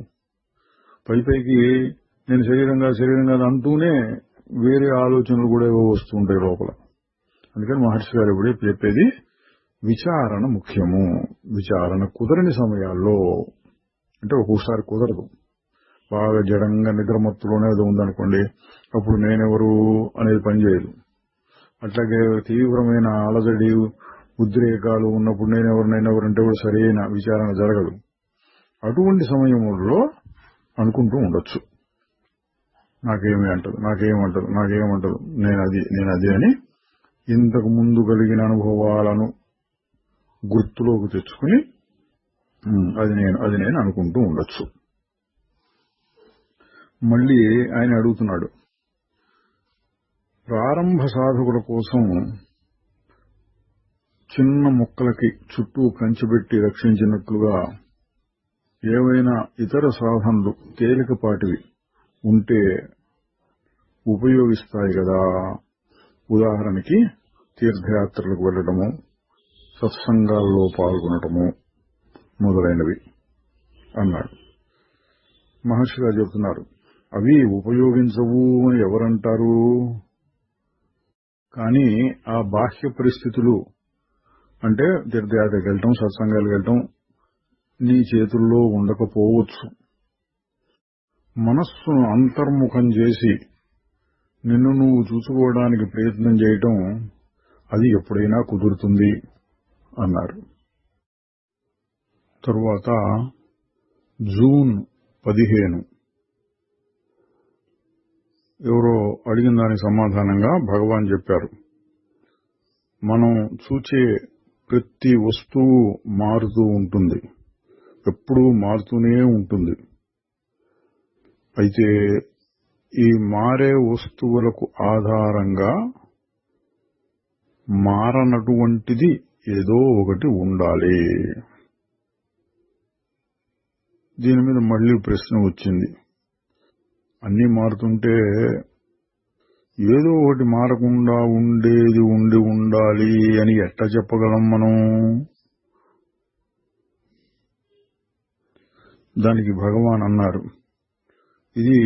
పైకి నేను శరీరం కాదు అంటూనే వేరే ఆలోచనలు కూడా ఏవో వస్తూ ఉంటాయి లోపల. అందుకని మహర్షి గారు ఎప్పుడే చెప్పేది విచారణ ముఖ్యము. విచారణ కుదరని సమయాల్లో, అంటే ఒక్కోసారి కుదరదు, బాగా జడంగా నిద్రమత్తులోనే అది ఉందనుకోండి, అప్పుడు నేనెవరు అనేది పనిచేయదు. అట్లాగే తీవ్రమైన అలజడి ఉద్రేకాలు ఉన్నప్పుడు నేనెవరు అంటే కూడా సరైన విచారణ జరగదు. అటువంటి సమయంలో అనుకుంటూ ఉండొచ్చు, నాకేమంటదు, నేను అది అని ఇంతకు ముందు కలిగిన అనుభవాలను గుర్తులోకి తెచ్చుకుని అది నేను అనుకుంటూ ఉండొచ్చు. మళ్ళీ ఆయన అడుగుతున్నాడు, ప్రారంభ సాధకుల కోసం చిన్న మొక్కలకి చుట్టూ కంచెపెట్టి రక్షించినట్లుగా ఏవైనా ఇతర సాధనలు తేలికపాటివి ఉంటే ఉపయోగిస్తాయి కదా. ఉదాహరణకి తీర్థయాత్రలకు వెళ్లడము, సత్సంగాల్లో పాల్గొనటము మొదలైనవి అన్నాడు. మహర్షి గారు చెబుతున్నారు, అవి ఉపయోగించవు అని ఎవరంటారు? కానీ ఆ బాహ్య పరిస్థితులు అంటే తీర్థయాత్రకు వెళ్ళటం, సత్సంగాలకు వెళ్ళటం నీ చేతుల్లో ఉండకపోవచ్చు. మనస్సును అంతర్ముఖం చేసి నిన్ను నువ్వు చూసుకోవడానికి ప్రయత్నం చేయటం అది ఎప్పుడైనా కుదురుతుంది అన్నారు. తరువాత జూన్ 15 ఎవరో అడిగిన దానికి సమాధానంగా భగవాన్ చెప్పారు, మనం చూచే ప్రతి వస్తువు మారుతూ ఉంటుంది, ఎప్పుడూ మారుతూనే ఉంటుంది. అయితే ఈ మారే వస్తువులకు ఆధారంగా మారనటువంటిది ఏదో ఒకటి ఉండాలి. దీని మీద మళ్లీ ప్రశ్న వచ్చింది, అన్నీ మారుతుంటే ఏదో ఒకటి మారకుండా ఉండేది ఉండాలి అని ఎట్లా చెప్పగలం మనం? దానికి భగవాన్ అన్నారు, ఇది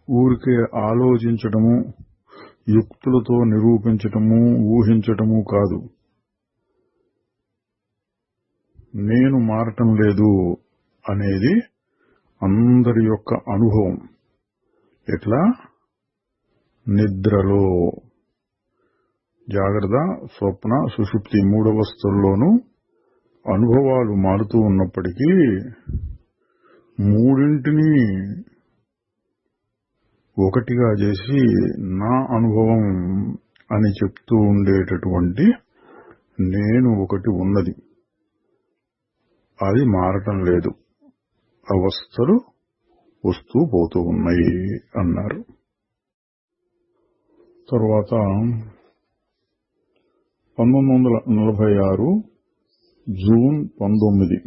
ఊరికే ఆలోచించటము, యుక్తులతో నిరూపించటము, ఊహించటము కాదు. నేను మారటం లేదు అనేది అందరి యొక్క అనుభవం. ఎట్లా? నిద్రలో, జాగ్రత్త, స్వప్న, సుషుప్తి మూడవస్థల్లోనూ అనుభవాలు మారుతూ ఉన్నప్పటికీ మూడింటిని ఒకటిగా చేసి నా అనుభవం అని చెప్తూ ఉండేటటువంటి నేను ఒకటి ఉన్నది, అది మారటం లేదు, అవస్థలు వస్తూ పోతూ ఉన్నాయి అన్నారు. తరువాత 1946 జూన్ 19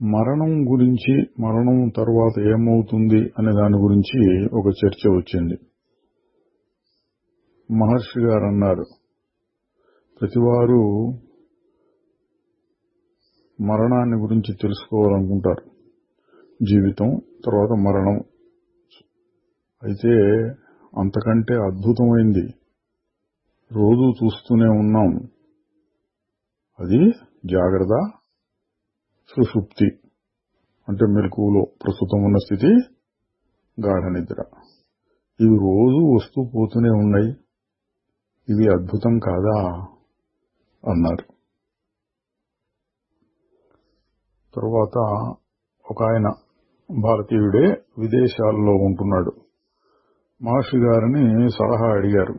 మరణం గురించి, మరణం తర్వాత ఏమవుతుంది అనే దాని గురించి ఒక చర్చ వచ్చింది. మహర్షి గారు అన్నారు, ప్రతివారు మరణాన్ని గురించి తెలుసుకోవాలనుకుంటారు, జీవితం తర్వాత మరణం. అయితే అంతకంటే అద్భుతమైంది రోజూ చూస్తూనే ఉన్నాం, అది జాగ్రత్త, సుషుప్తి అంటే మెలకువలో ప్రస్తుతం ఉన్న స్థితి, గాఢ నిద్ర. ఇవి రోజూ వస్తూ పోతూనే ఉన్నాయి, ఇవి అద్భుతం కాదా అన్నారు. తరువాత ఒక ఆయన భారతీయుడే విదేశాల్లో ఉంటున్నాడు. మహర్షి గారిని సలహా అడిగారు,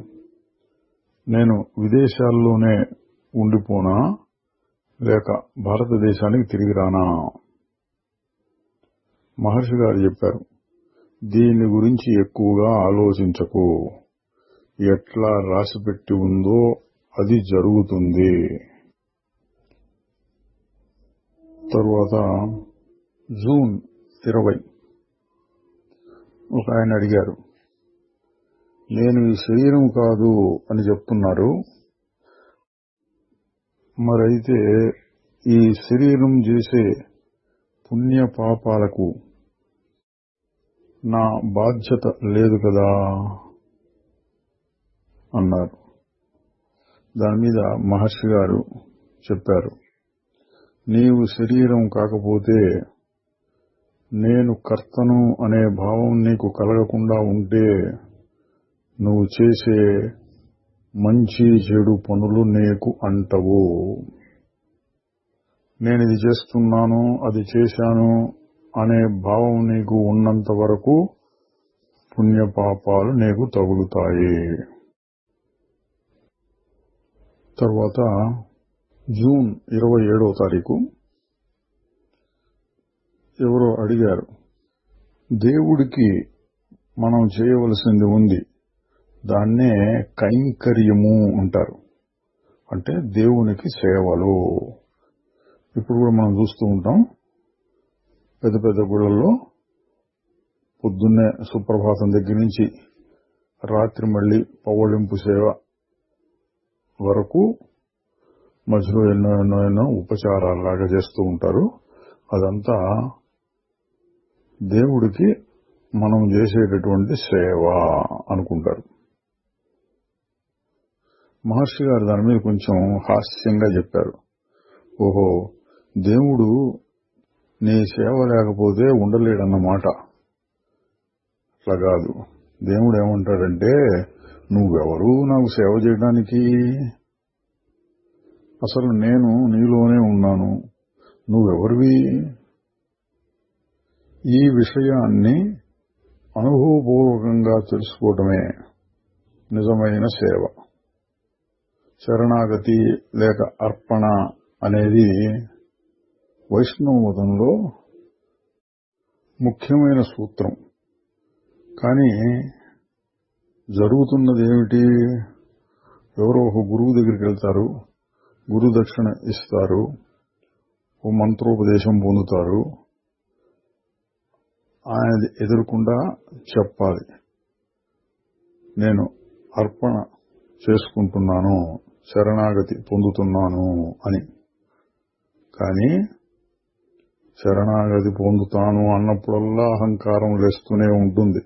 నేను విదేశాల్లోనే ఉండిపోనా లేక భారతదేశానికి తిరిగి రానా? మహర్షి గారు చెప్పారు, దీని గురించి ఎక్కువగా ఆలోచించకు, ఎట్లా రాసిపెట్టి ఉందో అది జరుగుతుంది. తరువాత జూన్ 20 ఒక ఆయన అడిగారు, నేను ఈ శరీరం కాదు అని చెప్తున్నారు, మరైతే ఈ శరీరం చేసే పుణ్య పాపాలకు నా బాధ్యత లేదు కదా అన్నారు. దాని మీద మహర్షి గారు చెప్పారు, నీవు శరీరం కాకపోతే నేను కర్తను అనే భావం నీకు కలగకుండా ఉంటే నువ్వు చేసే మంచి చెడు పనులు నీకు అంటవు. నేను ఇది చేస్తున్నాను, అది చేశాను అనే భావం నీకు ఉన్నంత వరకు పుణ్యపాపాలు నీకు తగులుతాయి. తర్వాత జూన్ 27వ తారీఖు ఎవరో అడిగారు, దేవుడికి మనం చేయవలసింది ఉంది, దాన్నే కైంకర్యము అంటారు. అంటే దేవునికి సేవలు. ఇప్పుడు కూడా మనం చూస్తూ ఉంటాం, పెద్ద పెద్ద గుళ్ళల్లో పొద్దున్నే సుప్రభాతం దగ్గర నుంచి రాత్రి మళ్లీ పవ్వళింపు సేవ వరకు మధ్యలో ఎన్నో ఉపచారాల్లాగా చేస్తూ ఉంటారు. అదంతా దేవుడికి మనం చేసేటటువంటి సేవ అనుకుంటారు. మహర్షి గారు దాని మీద కొంచెం హాస్యంగా చెప్పారు. ఓహో, దేవుడు నీ సేవ లేకపోతే ఉండలేడన్నమాట. అట్లా కాదు. దేవుడు ఏమంటాడంటే, నువ్వెవరు నాకు సేవ చేయడానికి? అసలు నేను నీలోనే ఉన్నాను, నువ్వెవరివి? ఈ విషయాన్ని అనుభవపూర్వకంగా తెలుసుకోవటమే నిజమైన సేవ. శరణాగతి లేక అర్పణ అనేది వైష్ణవ మతంలో ముఖ్యమైన సూత్రం. కానీ జరుగుతున్నది ఏమిటి? ఎవరో ఒక గురువు దగ్గరికి వెళ్తారు, గురు దక్షిణ ఇస్తారు, ఓ మంత్రోపదేశం పొందుతారు, ఆయన ఎదురకుండా చెప్పాలి, నేను అర్పణ చేసుకుంటున్నాను, శరణాగతి పొందుతున్నాను అని. కానీ శరణాగతి పొందుతాను అన్నప్పుడల్లా అహంకారం లేస్తూనే ఉంటుంది.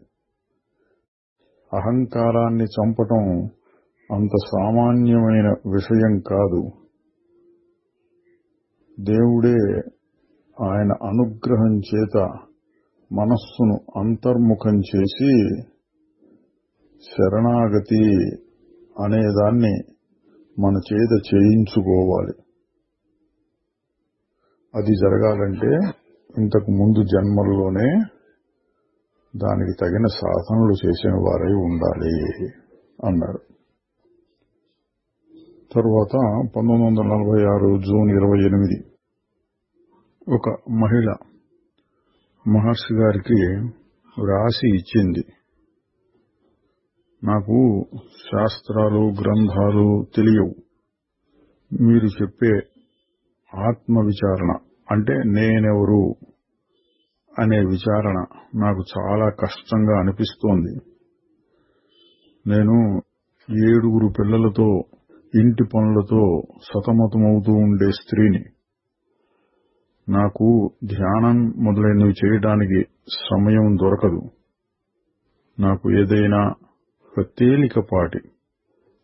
అహంకారాన్ని చంపటం అంత సామాన్యమైన విషయం కాదు. దేవుడే ఆయన అనుగ్రహం చేత మనస్సును అంతర్ముఖం చేసి శరణాగతి అనేదాన్ని మన చేత చేయించుకోవాలి. అది జరగాలంటే ఇంతకు ముందు జన్మల్లోనే దానికి తగిన సాధనలు చేసిన వారై ఉండాలి అన్నారు. తరువాత 1946 జూన్ 28 ఒక మహిళ మహర్షి గారికి రాసి ఇచ్చింది, నాకు శాస్త్రాలు గ్రంథాలు తెలియవు, మీరు చెప్పే ఆత్మ విచారణ అంటే నేనెవరు అనే విచారణ నాకు చాలా కష్టంగా అనిపిస్తోంది. నేను 7 పిల్లలతో ఇంటి పనులతో సతమతమవుతూ ఉండే స్త్రీని. నాకు ధ్యానం మొదలైనవి చేయడానికి సమయం దొరకదు. నాకు ఏదైనా తేలికపాటి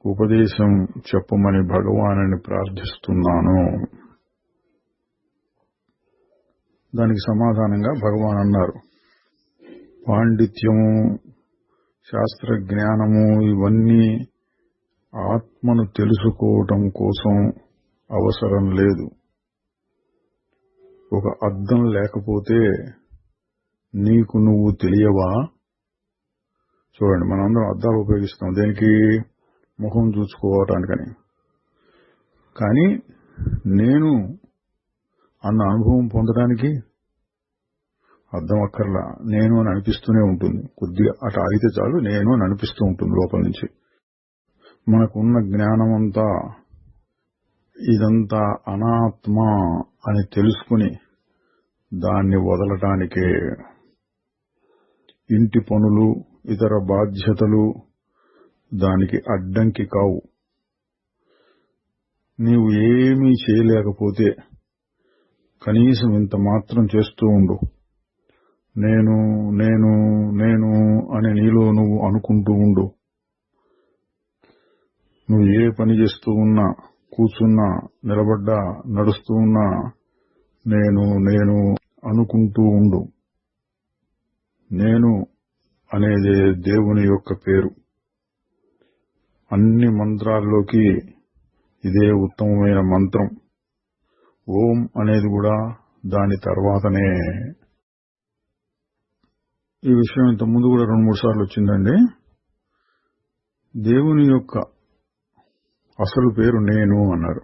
ఉపదేశం చెప్పమని భగవానుని ప్రార్థిస్తున్నాను. దానికి సమాధానంగా భగవాన్ అన్నారు, పాండిత్యము, శాస్త్ర జ్ఞానము ఇవన్నీ ఆత్మను తెలుసుకోవటం కోసం అవసరం లేదు. ఒక అద్దం లేకపోతే నీకు నువ్వు తెలియవా? చూడండి, మనందరం అద్దాలు ఉపయోగిస్తాం దేనికి? ముఖం చూసుకోవటానికని. కానీ నేను అన్న అనుభవం పొందడానికి అద్దం అక్కర్లా, నేను అని అనిపిస్తూనే ఉంటుంది. కొద్దిగా అటు ఆగితే చాలు నేను అని అనిపిస్తూ ఉంటుంది లోపల నుంచి. మనకున్న జ్ఞానమంతా ఇదంతా అనాత్మ అని తెలుసుకుని దాన్ని వదలటానికే. ఇంటి పనులు ఇతర బాధ్యతలు దానికి అడ్డంకి కావు. నీవు ఏమీ చేయలేకపోతే కనీసం ఇంత మాత్రం చేస్తూ ఉండు. నేను నేను నేను అని నీలో నువ్వు అనుకుంటూ ఉండు. నువ్వు ఏ పని చేస్తూ ఉన్నా, కూర్చున్నా, నిలబడ్డా, నడుస్తూ ఉన్నా నేను నేను అనుకుంటూ ఉండు. నేను అనేదే దేవుని యొక్క పేరు. అన్ని మంత్రాల్లోకి ఇదే ఉత్తమమైన మంత్రం. ఓం అనేది కూడా దాని తర్వాతనే. ఈ విషయం ఇంత ముందు కూడా 2-3 సార్లు వచ్చిందండి. దేవుని యొక్క అసలు పేరు నేను అన్నారు.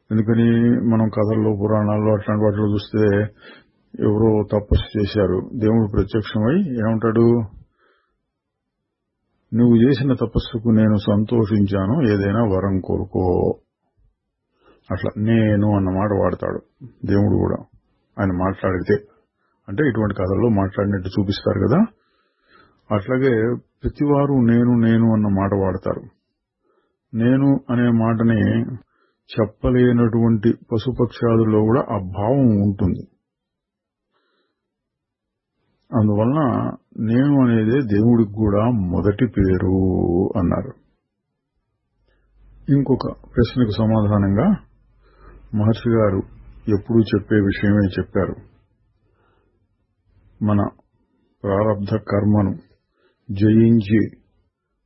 ఎందుకని మనం కథల్లో పురాణాల్లో అట్లాంటి వాటిలో చూస్తే ఎవరో తపస్సు చేశారు, దేవుడు ప్రత్యక్షమై ఏమంటాడు, నువ్వు చేసిన తపస్సుకు నేను సంతోషించాను, ఏదైనా వరం కోరుకో. అట్లా నేను అన్నమాట వాడతాడు దేవుడు కూడా. ఆయన మాట్లాడితే అంటే ఇటువంటి కథల్లో మాట్లాడినట్టు చూపిస్తారు కదా, అట్లాగే ప్రతివారు నేను నేను అన్న మాట వాడతారు. నేను అనే మాటని చెప్పలేనటువంటి పశుపక్షాదుల్లో కూడా ఆ భావం ఉంటుంది. అందువలన నేను అనేదే దేవుడికి కూడా మొదటి పేరు అన్నారు. ఇంకొక ప్రశ్నకు సమాధానంగా మహర్షి గారు ఎప్పుడూ చెప్పే విషయమే చెప్పారు. మన ప్రారబ్ధ కర్మను జయించి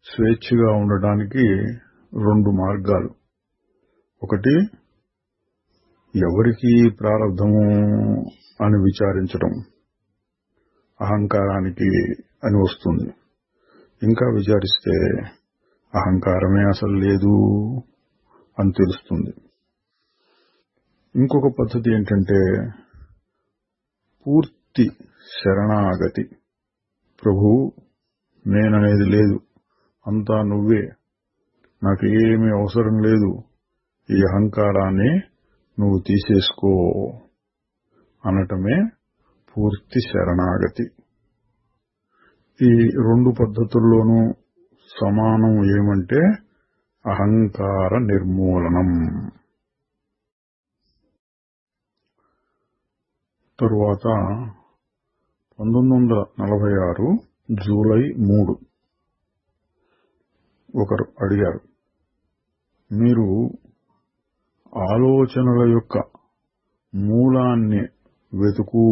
స్వేచ్ఛగా ఉండడానికి 2 మార్గాలు. ఒకటి, ఎవరికి ప్రారబ్ధము అని విచారించడం, అహంకారానికి అని వస్తుంది. ఇంకా విచారిస్తే అహంకారమే అసలు లేదు అని తెలుస్తుంది. ఇంకొక పద్ధతి ఏంటంటే పూర్తి శరణాగతి. ప్రభు, నేననేది లేదు, అంతా నువ్వే, నాకు ఏమీ అవసరం లేదు, ఈ అహంకారాన్ని నువ్వు తీసేసుకో అనటమే పూర్తి శరణాగతి. ఈ 2 పద్ధతుల్లోనూ సమానం ఏమంటే అహంకార నిర్మూలనం. తరువాత 1946 జూలై 3 ఒకరు అడిగారు, మీరు ఆలోచనల యొక్క మూలాన్ని వెతుకు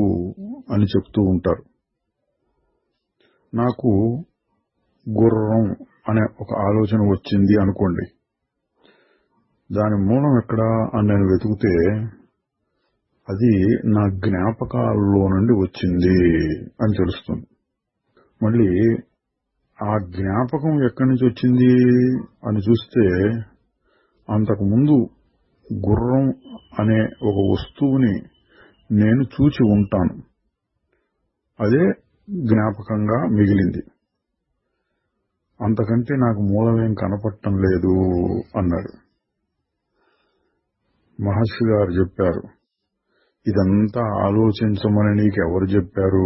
అని చెప్తూ ఉంటారు. నాకు గుర్రం అనే ఒక ఆలోచన వచ్చింది అనుకోండి, దాని మూలం ఎక్కడా అని నేను వెతుకుతే అది నా జ్ఞాపకాల్లో నుండి వచ్చింది అని తెలుస్తుంది. మళ్ళీ ఆ జ్ఞాపకం ఎక్కడి నుంచి వచ్చింది అని చూస్తే అంతకుముందు గుర్రం అనే ఒక వస్తువుని నేను చూచి ఉంటాను, అదే జ్ఞాపకంగా మిగిలింది, అంతకంటే నాకు మూలమేం కనపడటం లేదు అన్నాడు. మహర్షి గారు చెప్పారు, ఇదంతా ఆలోచించమని నీకెవరు చెప్పారు?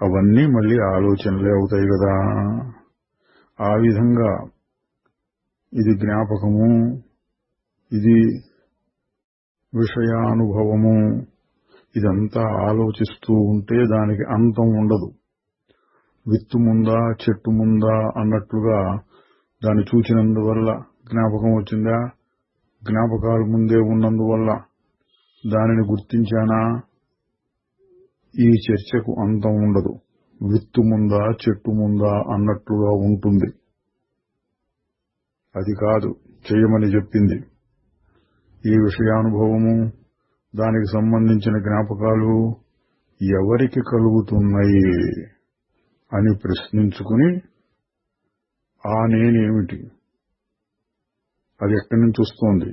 అవన్నీ మళ్ళీ ఆలోచనలే అవుతాయి కదా. ఆ విధంగా ఇది జ్ఞాపకము, ఇది విషయానుభవము, ఇదంతా ఆలోచిస్తూ ఉంటే దానికి అంతం ఉండదు. విత్తు ముందా చెట్టు ముందా అన్నట్లుగా దాన్ని చూచినందువల్ల జ్ఞాపకం వచ్చిందా, జ్ఞాపకాలు ముందే ఉన్నందువల్ల దానిని గుర్తించానా, ఈ చర్చకు అంతం ఉండదు. విత్తు ముందా చెట్టు ముందా అన్నట్లుగా ఉంటుంది. అది కాదు చేయమని చెప్పింది. ఈ విషయానుభవము, దానికి సంబంధించిన జ్ఞాపకాలు ఎవరికి కలుగుతున్నాయి అని ప్రశ్నించుకుని ఆ నేనేమిటి, అది ఎక్కడి నుంచి వస్తోంది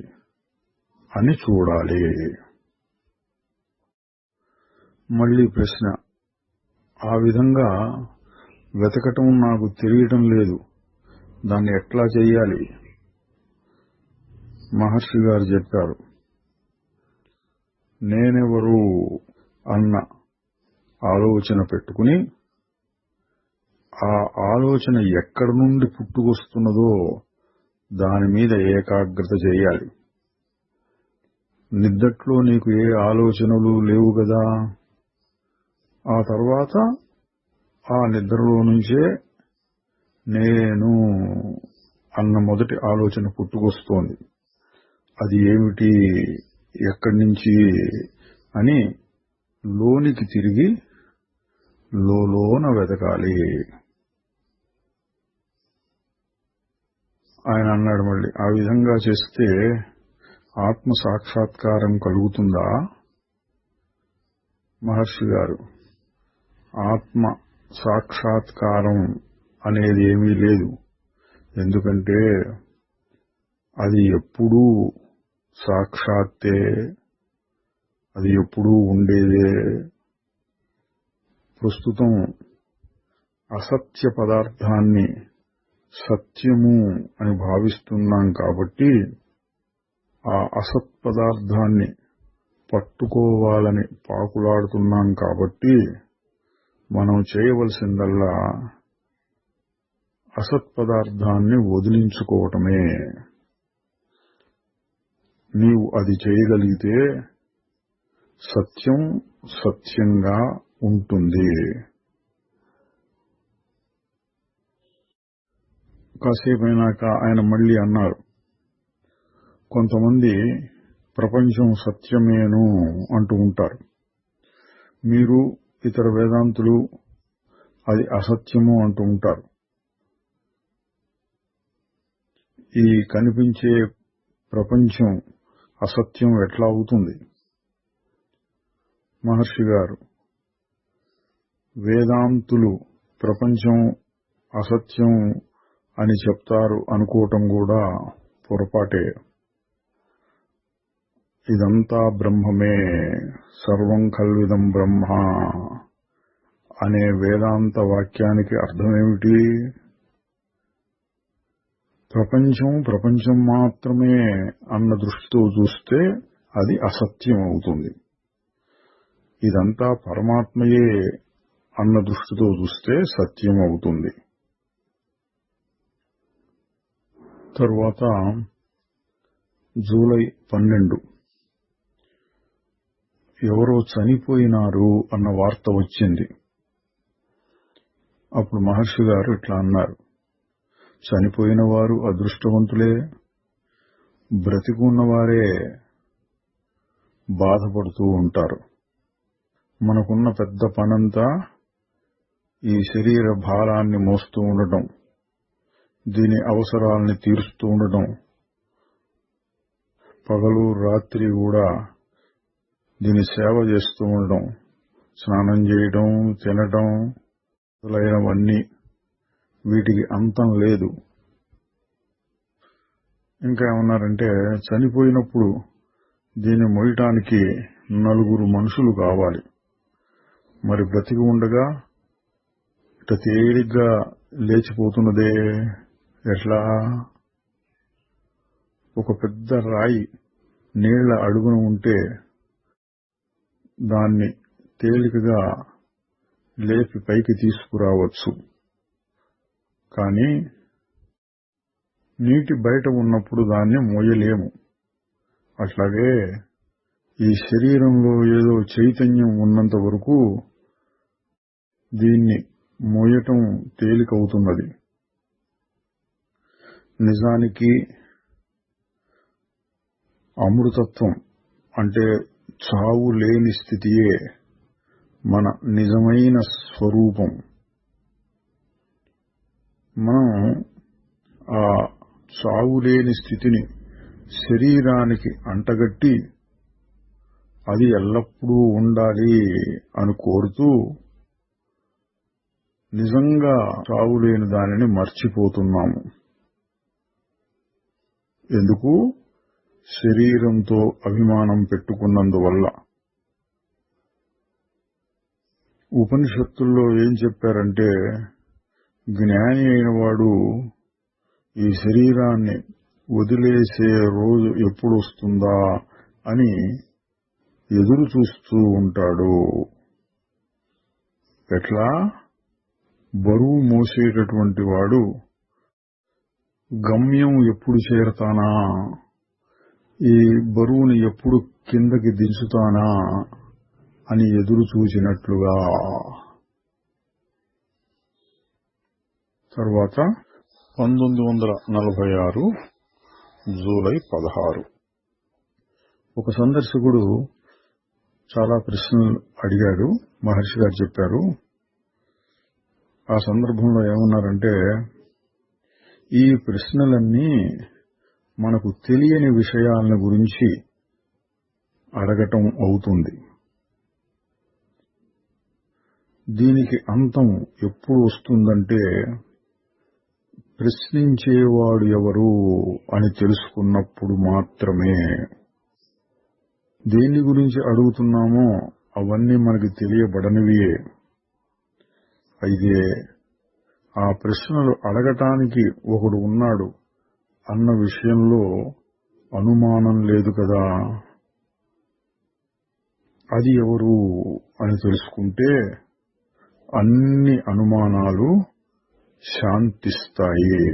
అని చూడాలి. మళ్ళీ ప్రశ్న, ఆ విధంగా వెతకటం నాకు తెలియటం లేదు, దాన్ని ఎట్లా చెయ్యాలి? మహర్షి గారు చెప్పారు, నేనెవరు అన్న ఆలోచన పెట్టుకుని ఆ ఆలోచన ఎక్కడి నుండి పుట్టుకొస్తున్నదో దాని మీద ఏకాగ్రత చేయాలి. నిద్దట్లో నీకు ఏ ఆలోచనలు లేవు కదా, ఆ తర్వాత ఆ నిద్రలో నుంచే నేను అన్న మొదటి ఆలోచన పుట్టుకొస్తోంది. అది ఏమిటి, ఎక్కడి నుంచి అని లోనికి తిరిగి లోన వెతకాలి. ఆయన అన్నాడు మళ్ళీ, ఆ విధంగా చేస్తే ఆత్మ సాక్షాత్కారం కలుగుతుందా? మహర్షి గారు, ఆత్మ సాక్షాత్కారం అనేది ఏమీ లేదు. ఎందుకంటే అది ఎప్పుడూ సాక్షాత్తే, అది ఎప్పుడూ ఉండేదే. ప్రస్తుతం అసత్య పదార్థాన్ని సత్యము అని భావిస్తున్నాం కాబట్టి ఆ అసత్ పదార్థాన్ని పట్టుకోవాలని పాకులాడుతున్నాం కాబట్టి మనం చేయవలసిందల్లా అసత్ పదార్థాన్ని వదిలించుకోవటమే. నీవు అది చేయగలిగితే సత్యం సత్యంగా ఉంటుంది. కాసేపైనాక ఆయన మళ్ళీ అన్నారు, కొంతమంది ప్రపంచం సత్యమేను అంటూ ఉంటారు. మీరు ఇతర వేదాంతులు అది అసత్యము అంటూ ఉంటారు. ఈ కనిపించే ప్రపంచం అసత్యం ఎట్లా అవుతుంది? మహర్షి గారు, వేదాంతులు ప్రపంచం అసత్యం అని చెప్తారు అనుకోవటం కూడా పొరపాటే. ఇదంతా బ్రహ్మమే, సర్వం కల్విదం బ్రహ్మ అనే వేదాంత వాక్యానికి అర్థమేమిటి? ప్రపంచం మాత్రమే అన్న దృష్టితో చూస్తే అది అసత్యం అవుతుంది. ఇదంతా పరమాత్మయే అన్న దృష్టితో చూస్తే సత్యం అవుతుంది. తరువాత జూలై 12 ఎవరో చనిపోయినారు అన్న వార్త వచ్చింది. అప్పుడు మహర్షి గారు ఇట్లా అన్నారు, చనిపోయిన వారు అదృష్టవంతులే, బ్రతికున్నవారే బాధపడుతూ ఉంటారు. మనకున్న పెద్ద పనంతా ఈ శరీర భారాన్ని మోస్తూ ఉండటం, దీని అవసరాల్ని తీరుస్తూ ఉండటం, పగలు రాత్రి కూడా దీని సేవ చేస్తూ ఉండడం, స్నానం చేయడం, తినడం మొదలైనవన్నీ, వీటికి అంతం లేదు. ఇంకా ఏమన్నారంటే, చనిపోయినప్పుడు దీన్ని మోయటానికి 4 మనుషులు కావాలి. మరి బ్రతికి ఉండగా ఇట తేలిగ్గా లేచిపోతున్నదే ఎట్లా? ఒక పెద్ద రాయి నీళ్ల అడుగున ఉంటే దాన్ని తేలికగా లేపి పైకి తీసుకురావచ్చు, కానీ నీటి బయట ఉన్నప్పుడు దాన్ని మోయలేము. అట్లాగే ఈ శరీరంలో ఏదో చైతన్యం ఉన్నంత వరకు దీన్ని మోయటం తేలికవుతున్నది. నిజానికి అమృతత్వం అంటే చావు లేని స్థితియే మన నిజమైన స్వరూపం. మనం ఆ చావులేని స్థితిని శరీరానికి అంటగట్టి అది ఎల్లప్పుడూ ఉండాలి అని కోరుతూ నిజంగా చావులేని దానిని మర్చిపోతున్నాము. ఎందుకు? శరీరంతో అభిమానం పెట్టుకున్నందువల్ల. ఉపనిషత్తుల్లో ఏం చెప్పారంటే, జ్ఞాని అయిన వాడు ఈ శరీరాన్ని వదిలేసే రోజు ఎప్పుడు వస్తుందా అని ఎదురు చూస్తూ ఉంటాడు. ఎట్లా? బరువు మోసేటటువంటి వాడు గమ్యం ఎప్పుడు చేరతానా, ఈ బరువుని ఎప్పుడు కిందకి దించుతానా అని ఎదురు చూసినట్లుగా. తర్వాత 1946 జూలై 16 ఒక సందర్శకుడు చాలా ప్రశ్నలు అడిగాడు. మహర్షి గారు చెప్పారు. ఆ సందర్భంలో ఏమన్నారంటే, ఈ ప్రశ్నలన్నీ మనకు తెలియని విషయాల గురించి అడగటం అవుతుంది. దీనికి అంతం ఎప్పుడు వస్తుందంటే ప్రశ్నించేవాడు ఎవరు అని తెలుసుకున్నప్పుడు మాత్రమే. దేని గురించి అడుగుతున్నామో అవన్నీ మనకి తెలియబడనివియే. అయితే ఆ ప్రశ్నలు అడగటానికి ఒకడు ఉన్నాడు అన్న విషయంలో అనుమానం లేదు కదా. అది ఎవరు అని తెలుసుకుంటే అన్ని అనుమానాలు శాంతిస్తాయి.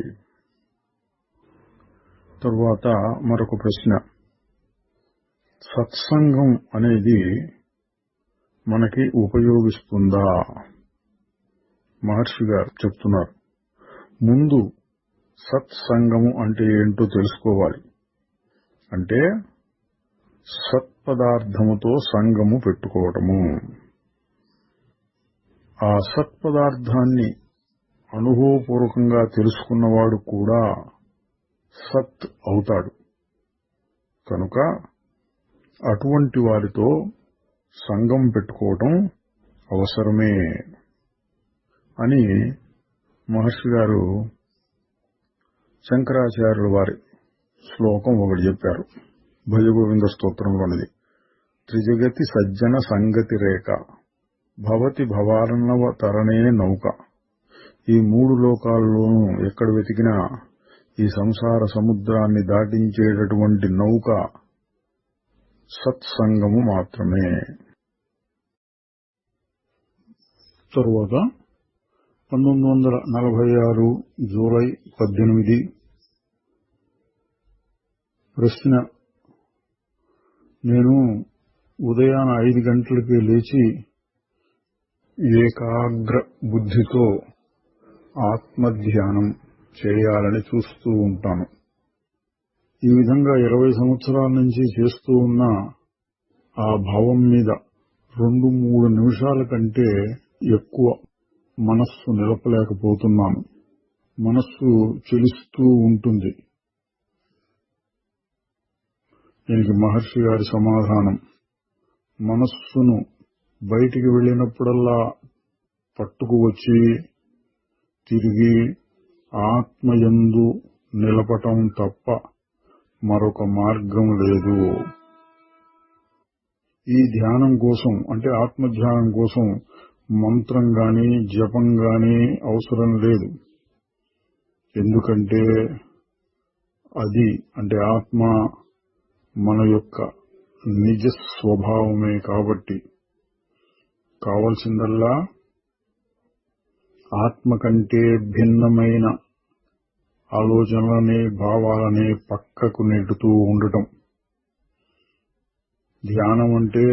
తరువాత మరొక ప్రశ్న, సత్సంగం అనేది మనకి ఉపయోగిస్తుందా? మహర్షి గారు చెప్తున్నారు, ముందు సత్సంగము అంటే ఏంటో తెలుసుకోవాలి. అంటే సత్పదార్థముతో సంగము పెట్టుకోవటము. ఆ సత్పదార్థాన్ని అనుభవపూర్వకంగా తెలుసుకున్నవాడు కూడా సత్ అవుతాడు. కనుక అటువంటి వారితో సంగం పెట్టుకోవటం అవసరమే అని మహర్షి గారు శంకరాచార్యుల వారి శ్లోకం ఒకటి చెప్పారు. భజగోవింద స్తోత్రంలోనిది. త్రిజగతి సజ్జన సంగతి రేఖ భవతి భవార్ణవ తరణే నౌక. ఈ మూడు లోకాల్లోనూ ఎక్కడ వెతికినా ఈ సంసార సముద్రాన్ని దాటించేటటువంటి నౌక సత్సంగము మాత్రమే. తరువాత 1946 జూలై 18 ప్రశ్న, నేను ఉదయాన 5 గంటలకి లేచి ఏకాగ్ర బుద్ధితో ఆత్మధ్యానం చేయాలని చూస్తూ ఉంటాను. ఈ విధంగా 20 సంవత్సరాల నుంచి చేస్తూ ఉన్న ఆ భావం మీద 2-3 నిమిషాల కంటే ఎక్కువ మనస్సు నిలపలేకపోతున్నాను. మనస్సు చెలిస్తూ ఉంటుంది. దీనికి మహర్షి గారి సమాధానం, మనస్సును బయటికి వెళ్ళినప్పుడల్లా పట్టుకు వచ్చి తిరిగి ఆత్మయందు నిలపటం తప్ప మరొక మార్గం లేదు. ఈ ధ్యానం కోసం అంటే ఆత్మధ్యానం కోసం మంత్రం గాని జపం గాని అవసరం లేదు. ఎందుకంటే అది అంటే ఆత్మ మన యొక్క నిజ స్వభావమే. కాబట్టి కావలసిందల్లా ఆత్మ కంటే భిన్నమైన ఆలోచనలనే భావాలనే పక్కకు నెట్టుతూ ఉండటం. ధ్యానం అంటే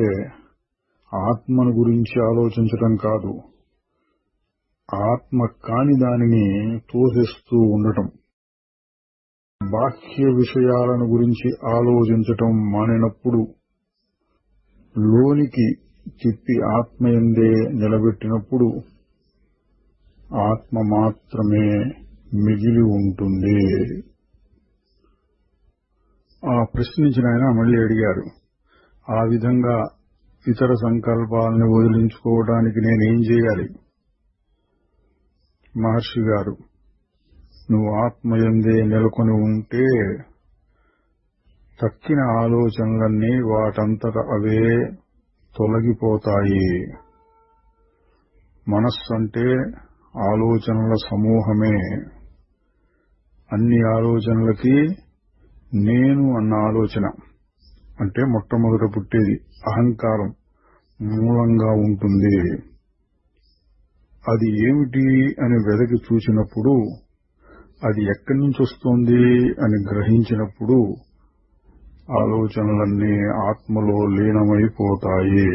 ఆత్మను గురించి ఆలోచించటం కాదు, ఆత్మ కాని దానిని తోసేస్తూ ఉండటం. బాహ్య విషయాలను గురించి ఆలోచించటం మానినప్పుడు లోనికి తిప్పి ఆత్మయందే నిలబెట్టినప్పుడు ఆత్మ మాత్రమే మిగిలి ఉంటుంది. ఆ ప్రశ్నించిన ఆయన మళ్లీ అడిగారు, ఆ విధంగా ఇతర సంకల్పాలను వదిలించుకోవడానికి నేనేం చేయాలి? మహర్షి గారు, నువ్వు ఆత్మయందే నెలకొని ఉంటే తక్కిన ఆలోచనలన్నీ వాటంతట అవే తొలగిపోతాయి. మనస్సు అంటే ఆలోచనల సమూహమే. అన్ని ఆలోచనలకి నేను అన్న ఆలోచన అంటే మొట్టమొదట పుట్టేది అహంకారం మూలంగా ఉంటుంది. అది ఏమిటి అని వెదకి చూసినప్పుడు, అది ఎక్కడి నుంచి వస్తోంది అని గ్రహించినప్పుడు ఆలోచనలన్నీ ఆత్మలో లీనమైపోతాయి.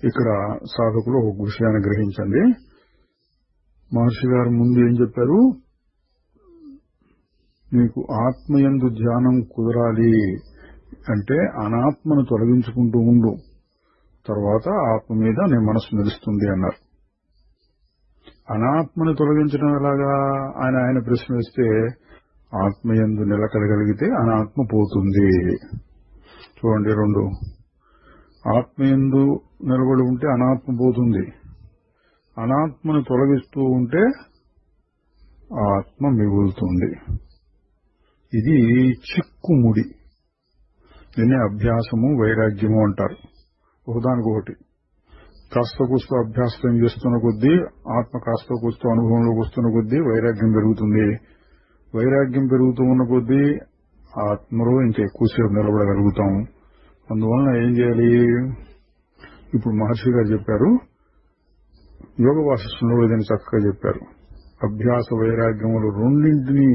ఇక్కడ సాధకులు ఒక విషయాన్ని గ్రహించండి. మహర్షి గారు ముందు ఏం చెప్పారు? నీకు ఆత్మయందు ధ్యానం కుదరాలి అంటే అనాత్మను తొలగించుకుంటూ ఉండు, తర్వాత ఆత్మ మీద నీ మనసు నిలుస్తుంది అన్నారు. అనాత్మను తొలగించడం ఎలాగా ఆయన ప్రశ్న వేస్తే, ఆత్మయందు నిలకడగలిగితే అనాత్మ పోతుంది. చూడండి, రెండు. ఆత్మయందు నిలబడి ఉంటే అనాత్మ పోతుంది, అనాత్మను తొలగిస్తూ ఉంటే ఆత్మ మిగులుతుంది. ఇది చిక్కుముడి. దీన్ని అభ్యాసము, వైరాగ్యము అంటారు. ఒకదానికొకటి కాస్త కూస్తో అభ్యాసం చేస్తున్న కొద్దీ, ఆత్మ కాస్త కూస్తో అనుభవంలోకి వస్తున్న కొద్దీ వైరాగ్యం పెరుగుతుంది. వైరాగ్యం పెరుగుతూ ఉన్న కొద్దీ ఆత్మలో ఇంకా ఎక్కువసేపు నిలబడగలుగుతాం. అందువలన ఏం చేయాలి? ఇప్పుడు మహర్షి గారు చెప్పారు, యోగ వాసిష్ఠంలో ఏదైనా చక్కగా చెప్పారు. అభ్యాస వైరాగ్యములు రెండింటినీ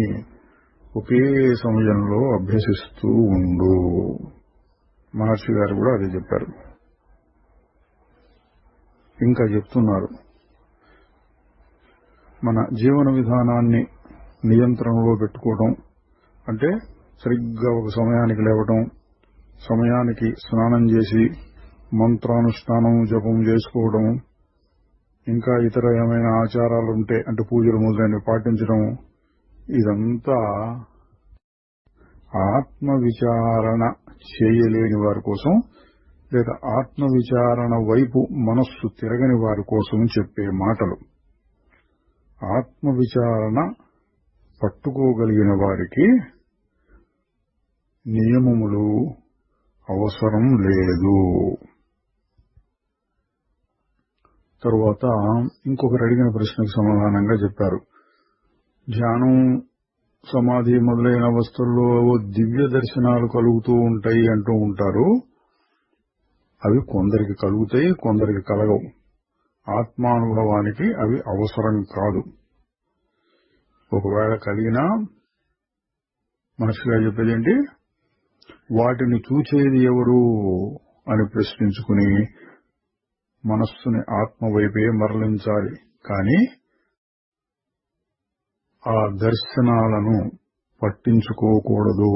ఒకే సమయంలో అభ్యసిస్తూ ఉండు. మహర్షి గారు కూడా అదే చెప్పారు. ఇంకా చెప్తున్నారు, మన జీవన విధానాన్ని నియంత్రణలో పెట్టుకోవడం అంటే సరిగ్గా ఒక సమయానికి లేవటం, సమయానికి స్నానం చేసి మంత్రానుష్ఠానం జపం చేసుకోవడం, ఇంకా ఇతర ఏమైనా ఆచారాలు ఉంటే అంటే పూజలు మొదలైనవి పాటించడం, ఇదంతా ఆత్మ విచారణ చేయలేని వారి కోసం లేదా ఆత్మ విచారణ వైపు మనస్సు తిరగని వారి కోసం చెప్పే మాటలు. ఆత్మ విచారణ పట్టుకోగలిగిన వారికి నియమములు అవసరం లేదు. తరువాత ఇంకొకరు అడిగిన ప్రశ్నకు సమాధానంగా చెప్పారు, ధ్యానం, సమాధి మొదలైన అవస్థల్లో దివ్య దర్శనాలు కలుగుతూ ఉంటాయి అంటూ ఉంటారు. అవి కొందరికి కలుగుతాయి, కొందరికి కలగవు. ఆత్మానుభవానికి అవి అవసరం కాదు. ఒకవేళ కలిగినా మహర్షిగా చెప్పేదేంటి, వాటిని చూచేది ఎవరు అని ప్రశ్నించుకుని మనస్సుని ఆత్మ వైపే మరలించాలి. కానీ ఆ దర్శనాలను పట్టించుకోకూడదు.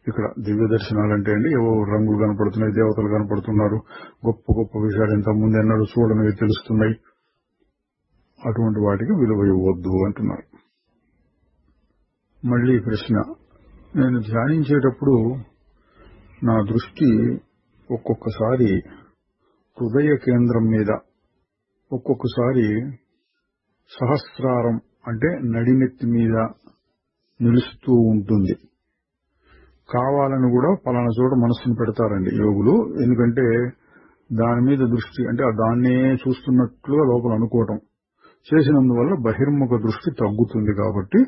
ఇక్కడ దివ్య దర్శనాలంటే అండి, ఏవో రంగులు కనపడుతున్నాయి, దేవతలు కనపడుతున్నారు, గొప్ప గొప్ప విషయాలు ఇంతకుముందు ఎన్నడూ చూడనివి తెలుస్తున్నాయి, అటువంటి వాటికి విలువ ఇవ్వద్దు అంటున్నారు. మళ్లీ ప్రశ్న, నేను ధ్యానించేటప్పుడు నా దృష్టి ఒక్కొక్కసారి హృదయ కేంద్రం మీద, ఒక్కొక్కసారి సహస్రారం అంటే నడినెత్తి మీద నిలుస్తూ ఉంటుంది. కావాలని కూడా పలానా చోట మనస్సును పెడతారండి యోగులు. ఎందుకంటే దాని మీద దృష్టి అంటే దాన్నే చూస్తున్నట్లుగా లోపల అనుకోవటం చేసినందువల్ల బహిర్ముఖ దృష్టి తగ్గుతుంది. కాబట్టి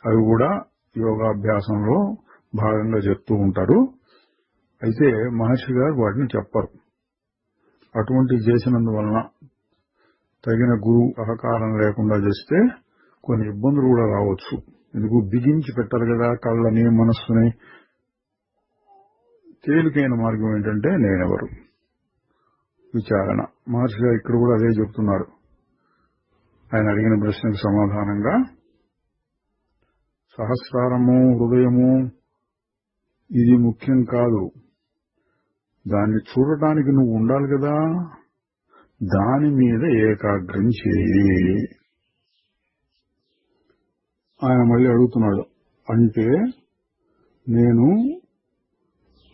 అవి కూడా యోగాభ్యాసంలో భాగంగా చెప్తూ ఉంటారు. అయితే మహర్షి గారు వాటిని చెప్పరు. అటువంటి చేసినందువలన తగిన గురువు సహకారం లేకుండా చేస్తే కొన్ని ఇబ్బందులు కూడా రావచ్చు. ఎందుకు బిగించి పెట్టారు కదా కళ్ళని, మనస్సుని. తేలికైన మార్గం ఏంటంటే నేనెవరు విచారణ. మహర్షి గారు ఇక్కడ కూడా అదే చెప్తున్నారు. ఆయన అడిగిన ప్రశ్నకు సమాధానంగా, సహస్రారము, హృదయము ఇది ముఖ్యం కాదు. దాన్ని చూడటానికి నువ్వు ఉండాలి కదా, దాని మీద ఏకాగ్రం చేయి. ఆయన మళ్ళీ అడుగుతున్నాడు, అంటే నేను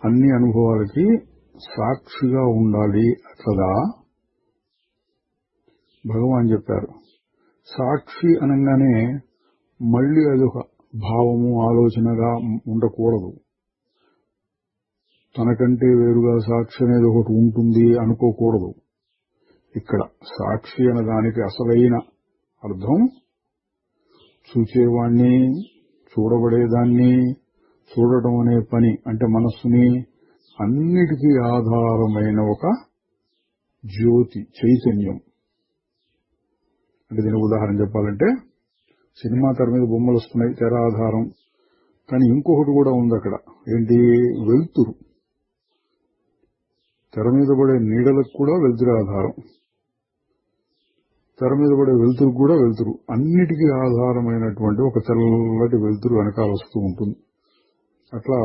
అన్ని అనుభవాలకి సాక్షిగా ఉండాలి కదా? భగవాన్ చెప్పారు, సాక్షి అనగానే మళ్లీ అదొక భావము, ఆలోచనగా ఉండకూడదు. తనకంటే వేరుగా సాక్షి అనేది ఒకటి ఉంటుంది అనుకోకూడదు. ఇక్కడ సాక్షి అనే దానికి అసలైన అర్థం చూచేవాణ్ణి, చూడబడేదాన్ని, చూడటం అనే పని అంటే మనస్సుని, అన్నిటికీ ఆధారమైన ఒక జ్యోతి, చైతన్యం. అంటే దీనికి ఉదాహరణ చెప్పాలంటే, సినిమా తెర మీద బొమ్మలు వస్తున్నాయి, తెర ఆధారం. కానీ ఇంకొకటి కూడా ఉంది అక్కడ. ఏంటి? వెలుతురు. తెర మీద పడే నీడలకు కూడా వెలుతురు ఆధారం, తెర మీద పడే వెలుతురు కూడా వెలుతురు. అన్నిటికీ ఆధారమైనటువంటి ఒక తెల్లటి వెలుతురు వెనకాల వస్తూ ఉంటుంది. అట్లా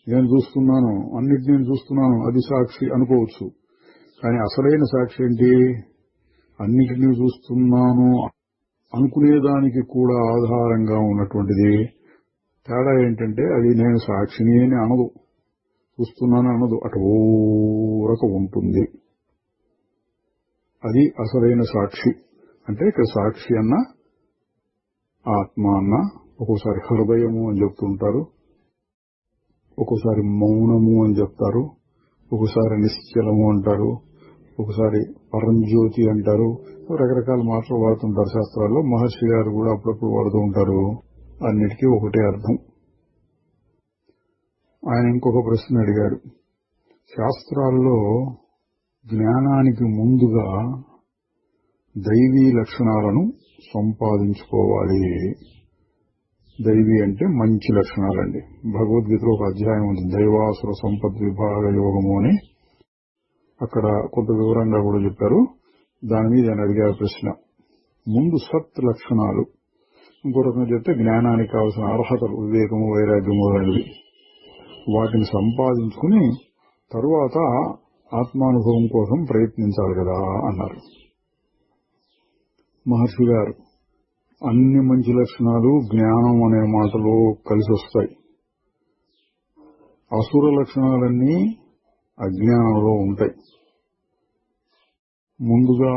నేను చూస్తున్నాను, అన్నిటిని నేను చూస్తున్నాను, అది సాక్షి అనుకోవచ్చు. కానీ అసలైన సాక్షి ఏంటి? అన్నిటినీ చూస్తున్నాను అనుకునేదానికి కూడా ఆధారంగా ఉన్నటువంటిది. తేడా ఏంటంటే అది నేను సాక్షిని అని అనదు, చూస్తున్నాను అనదు, అటు ఊరక ఉంటుంది. అది అసలైన సాక్షి. అంటే ఇక్కడ సాక్షి అన్న ఆత్మ అన్న ఒక్కోసారి హృదయము అని చెప్తుంటారు, ఒక్కోసారి మౌనము అని చెప్తారు, ఒకసారి నిశ్చలము అంటారు, ఒకసారి పరంజ్యోతి అంటారు. రకరకాల మాటలు వాడుతుంటారు శాస్త్రాల్లో. మహర్షి గారు కూడా అప్పుడప్పుడు వాడుతూ ఉంటారు. అన్నిటికీ ఒకటే అర్థం. ఆయన ఇంకొక ప్రశ్న అడిగాడు. శాస్త్రాల్లో జ్ఞానానికి ముందుగా దైవీ లక్షణాలను సంపాదించుకోవాలి. దైవీ అంటే మంచి లక్షణాలండి. భగవద్గీతలో ఒక అధ్యాయం ఉంది, దైవాసుర సంపద్ విభాగ యోగము అని. అక్కడ కొంత వివరంగా కూడా చెప్పారు. దాని మీద ఆయన అడిగారు ప్రశ్న. ముందు సత్ లక్షణాలు, ఇంకో రకంగా చెప్తే జ్ఞానానికి కావాల్సిన అర్హతలు, వివేకము, వైరాగ్యము అనేవి, వాటిని సంపాదించుకుని తరువాత ఆత్మానుభవం కోసం ప్రయత్నించాలి కదా అన్నారు. మహర్షి గారు అన్ని మంచి లక్షణాలు జ్ఞానం అనే మాటలో కలిసి వస్తాయి. అసుర లక్షణాలన్నీ అజ్ఞానంలో ఉంటాయి. ముందుగా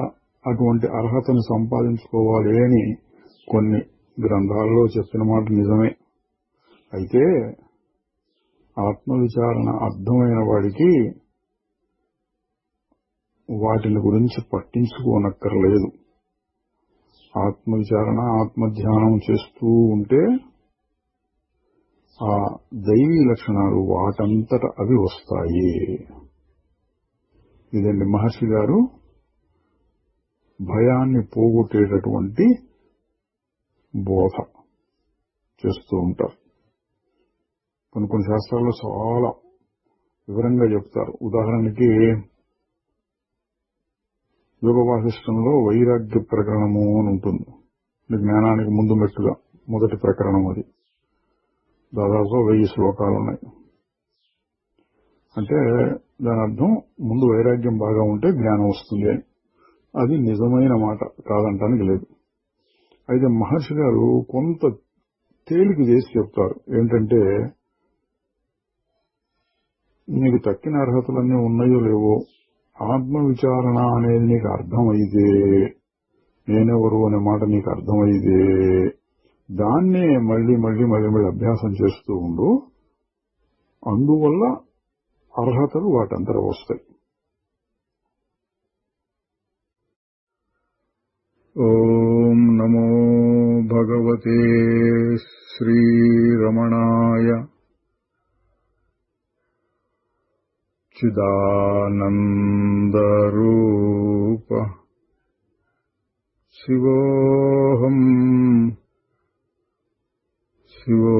అటువంటి అర్హతను సంపాదించుకోవాలి అని కొన్ని గ్రంథాల్లో చెప్పిన మాట నిజమే. అయితే ఆత్మవిచారణ అర్థమైన వాడికి వాటిని గురించి పట్టించుకోనక్కర్లేదు. ఆత్మవిచారణ, ఆత్మధ్యానం చేస్తూ ఉంటే ఆ దైవీ లక్షణాలు వాటంతట అవి వస్తాయి. ఇదండి మహర్షి గారు భయాన్ని పోగొట్టేటటువంటి బోధ చేస్తూ ఉంటారు. కొన్ని శాస్త్రాల్లో చాలా వివరంగా చెప్తారు. ఉదాహరణకి యోగ వాసిష్టంలో వైరాగ్య ప్రకరణము అని ఉంటుంది. జ్ఞానానికి ముందు మెట్టుగా మొదటి ప్రకరణం. అది దాదాపుగా 1000 శ్లోకాలు ఉన్నాయి. అంటే దాని అర్థం ముందు వైరాగ్యం బాగా ఉంటే జ్ఞానం వస్తుంది అని. అది నిజమైన మాట, కాదంటానికి లేదు. అయితే మహర్షి గారు కొంత తేలిక చేసి చెప్తారు. ఏంటంటే నీకు తక్కిన అర్హతలన్నీ ఉన్నాయో లేవో, ఆత్మవిచారణ అనేది నీకు అర్థమైతే, నేనెవరు అనే మాట నీకు అర్థమైతే, దాన్నే మళ్ళీ మళ్ళీ మళ్ళీ మళ్ళీ అభ్యాసం చేస్తూ ఉండు. అందువల్ల అర్హతలు వాటంతట వస్తాయి. ఓం నమో భగవతే శ్రీరమణాయ చిదానందరూప శివోహం శివో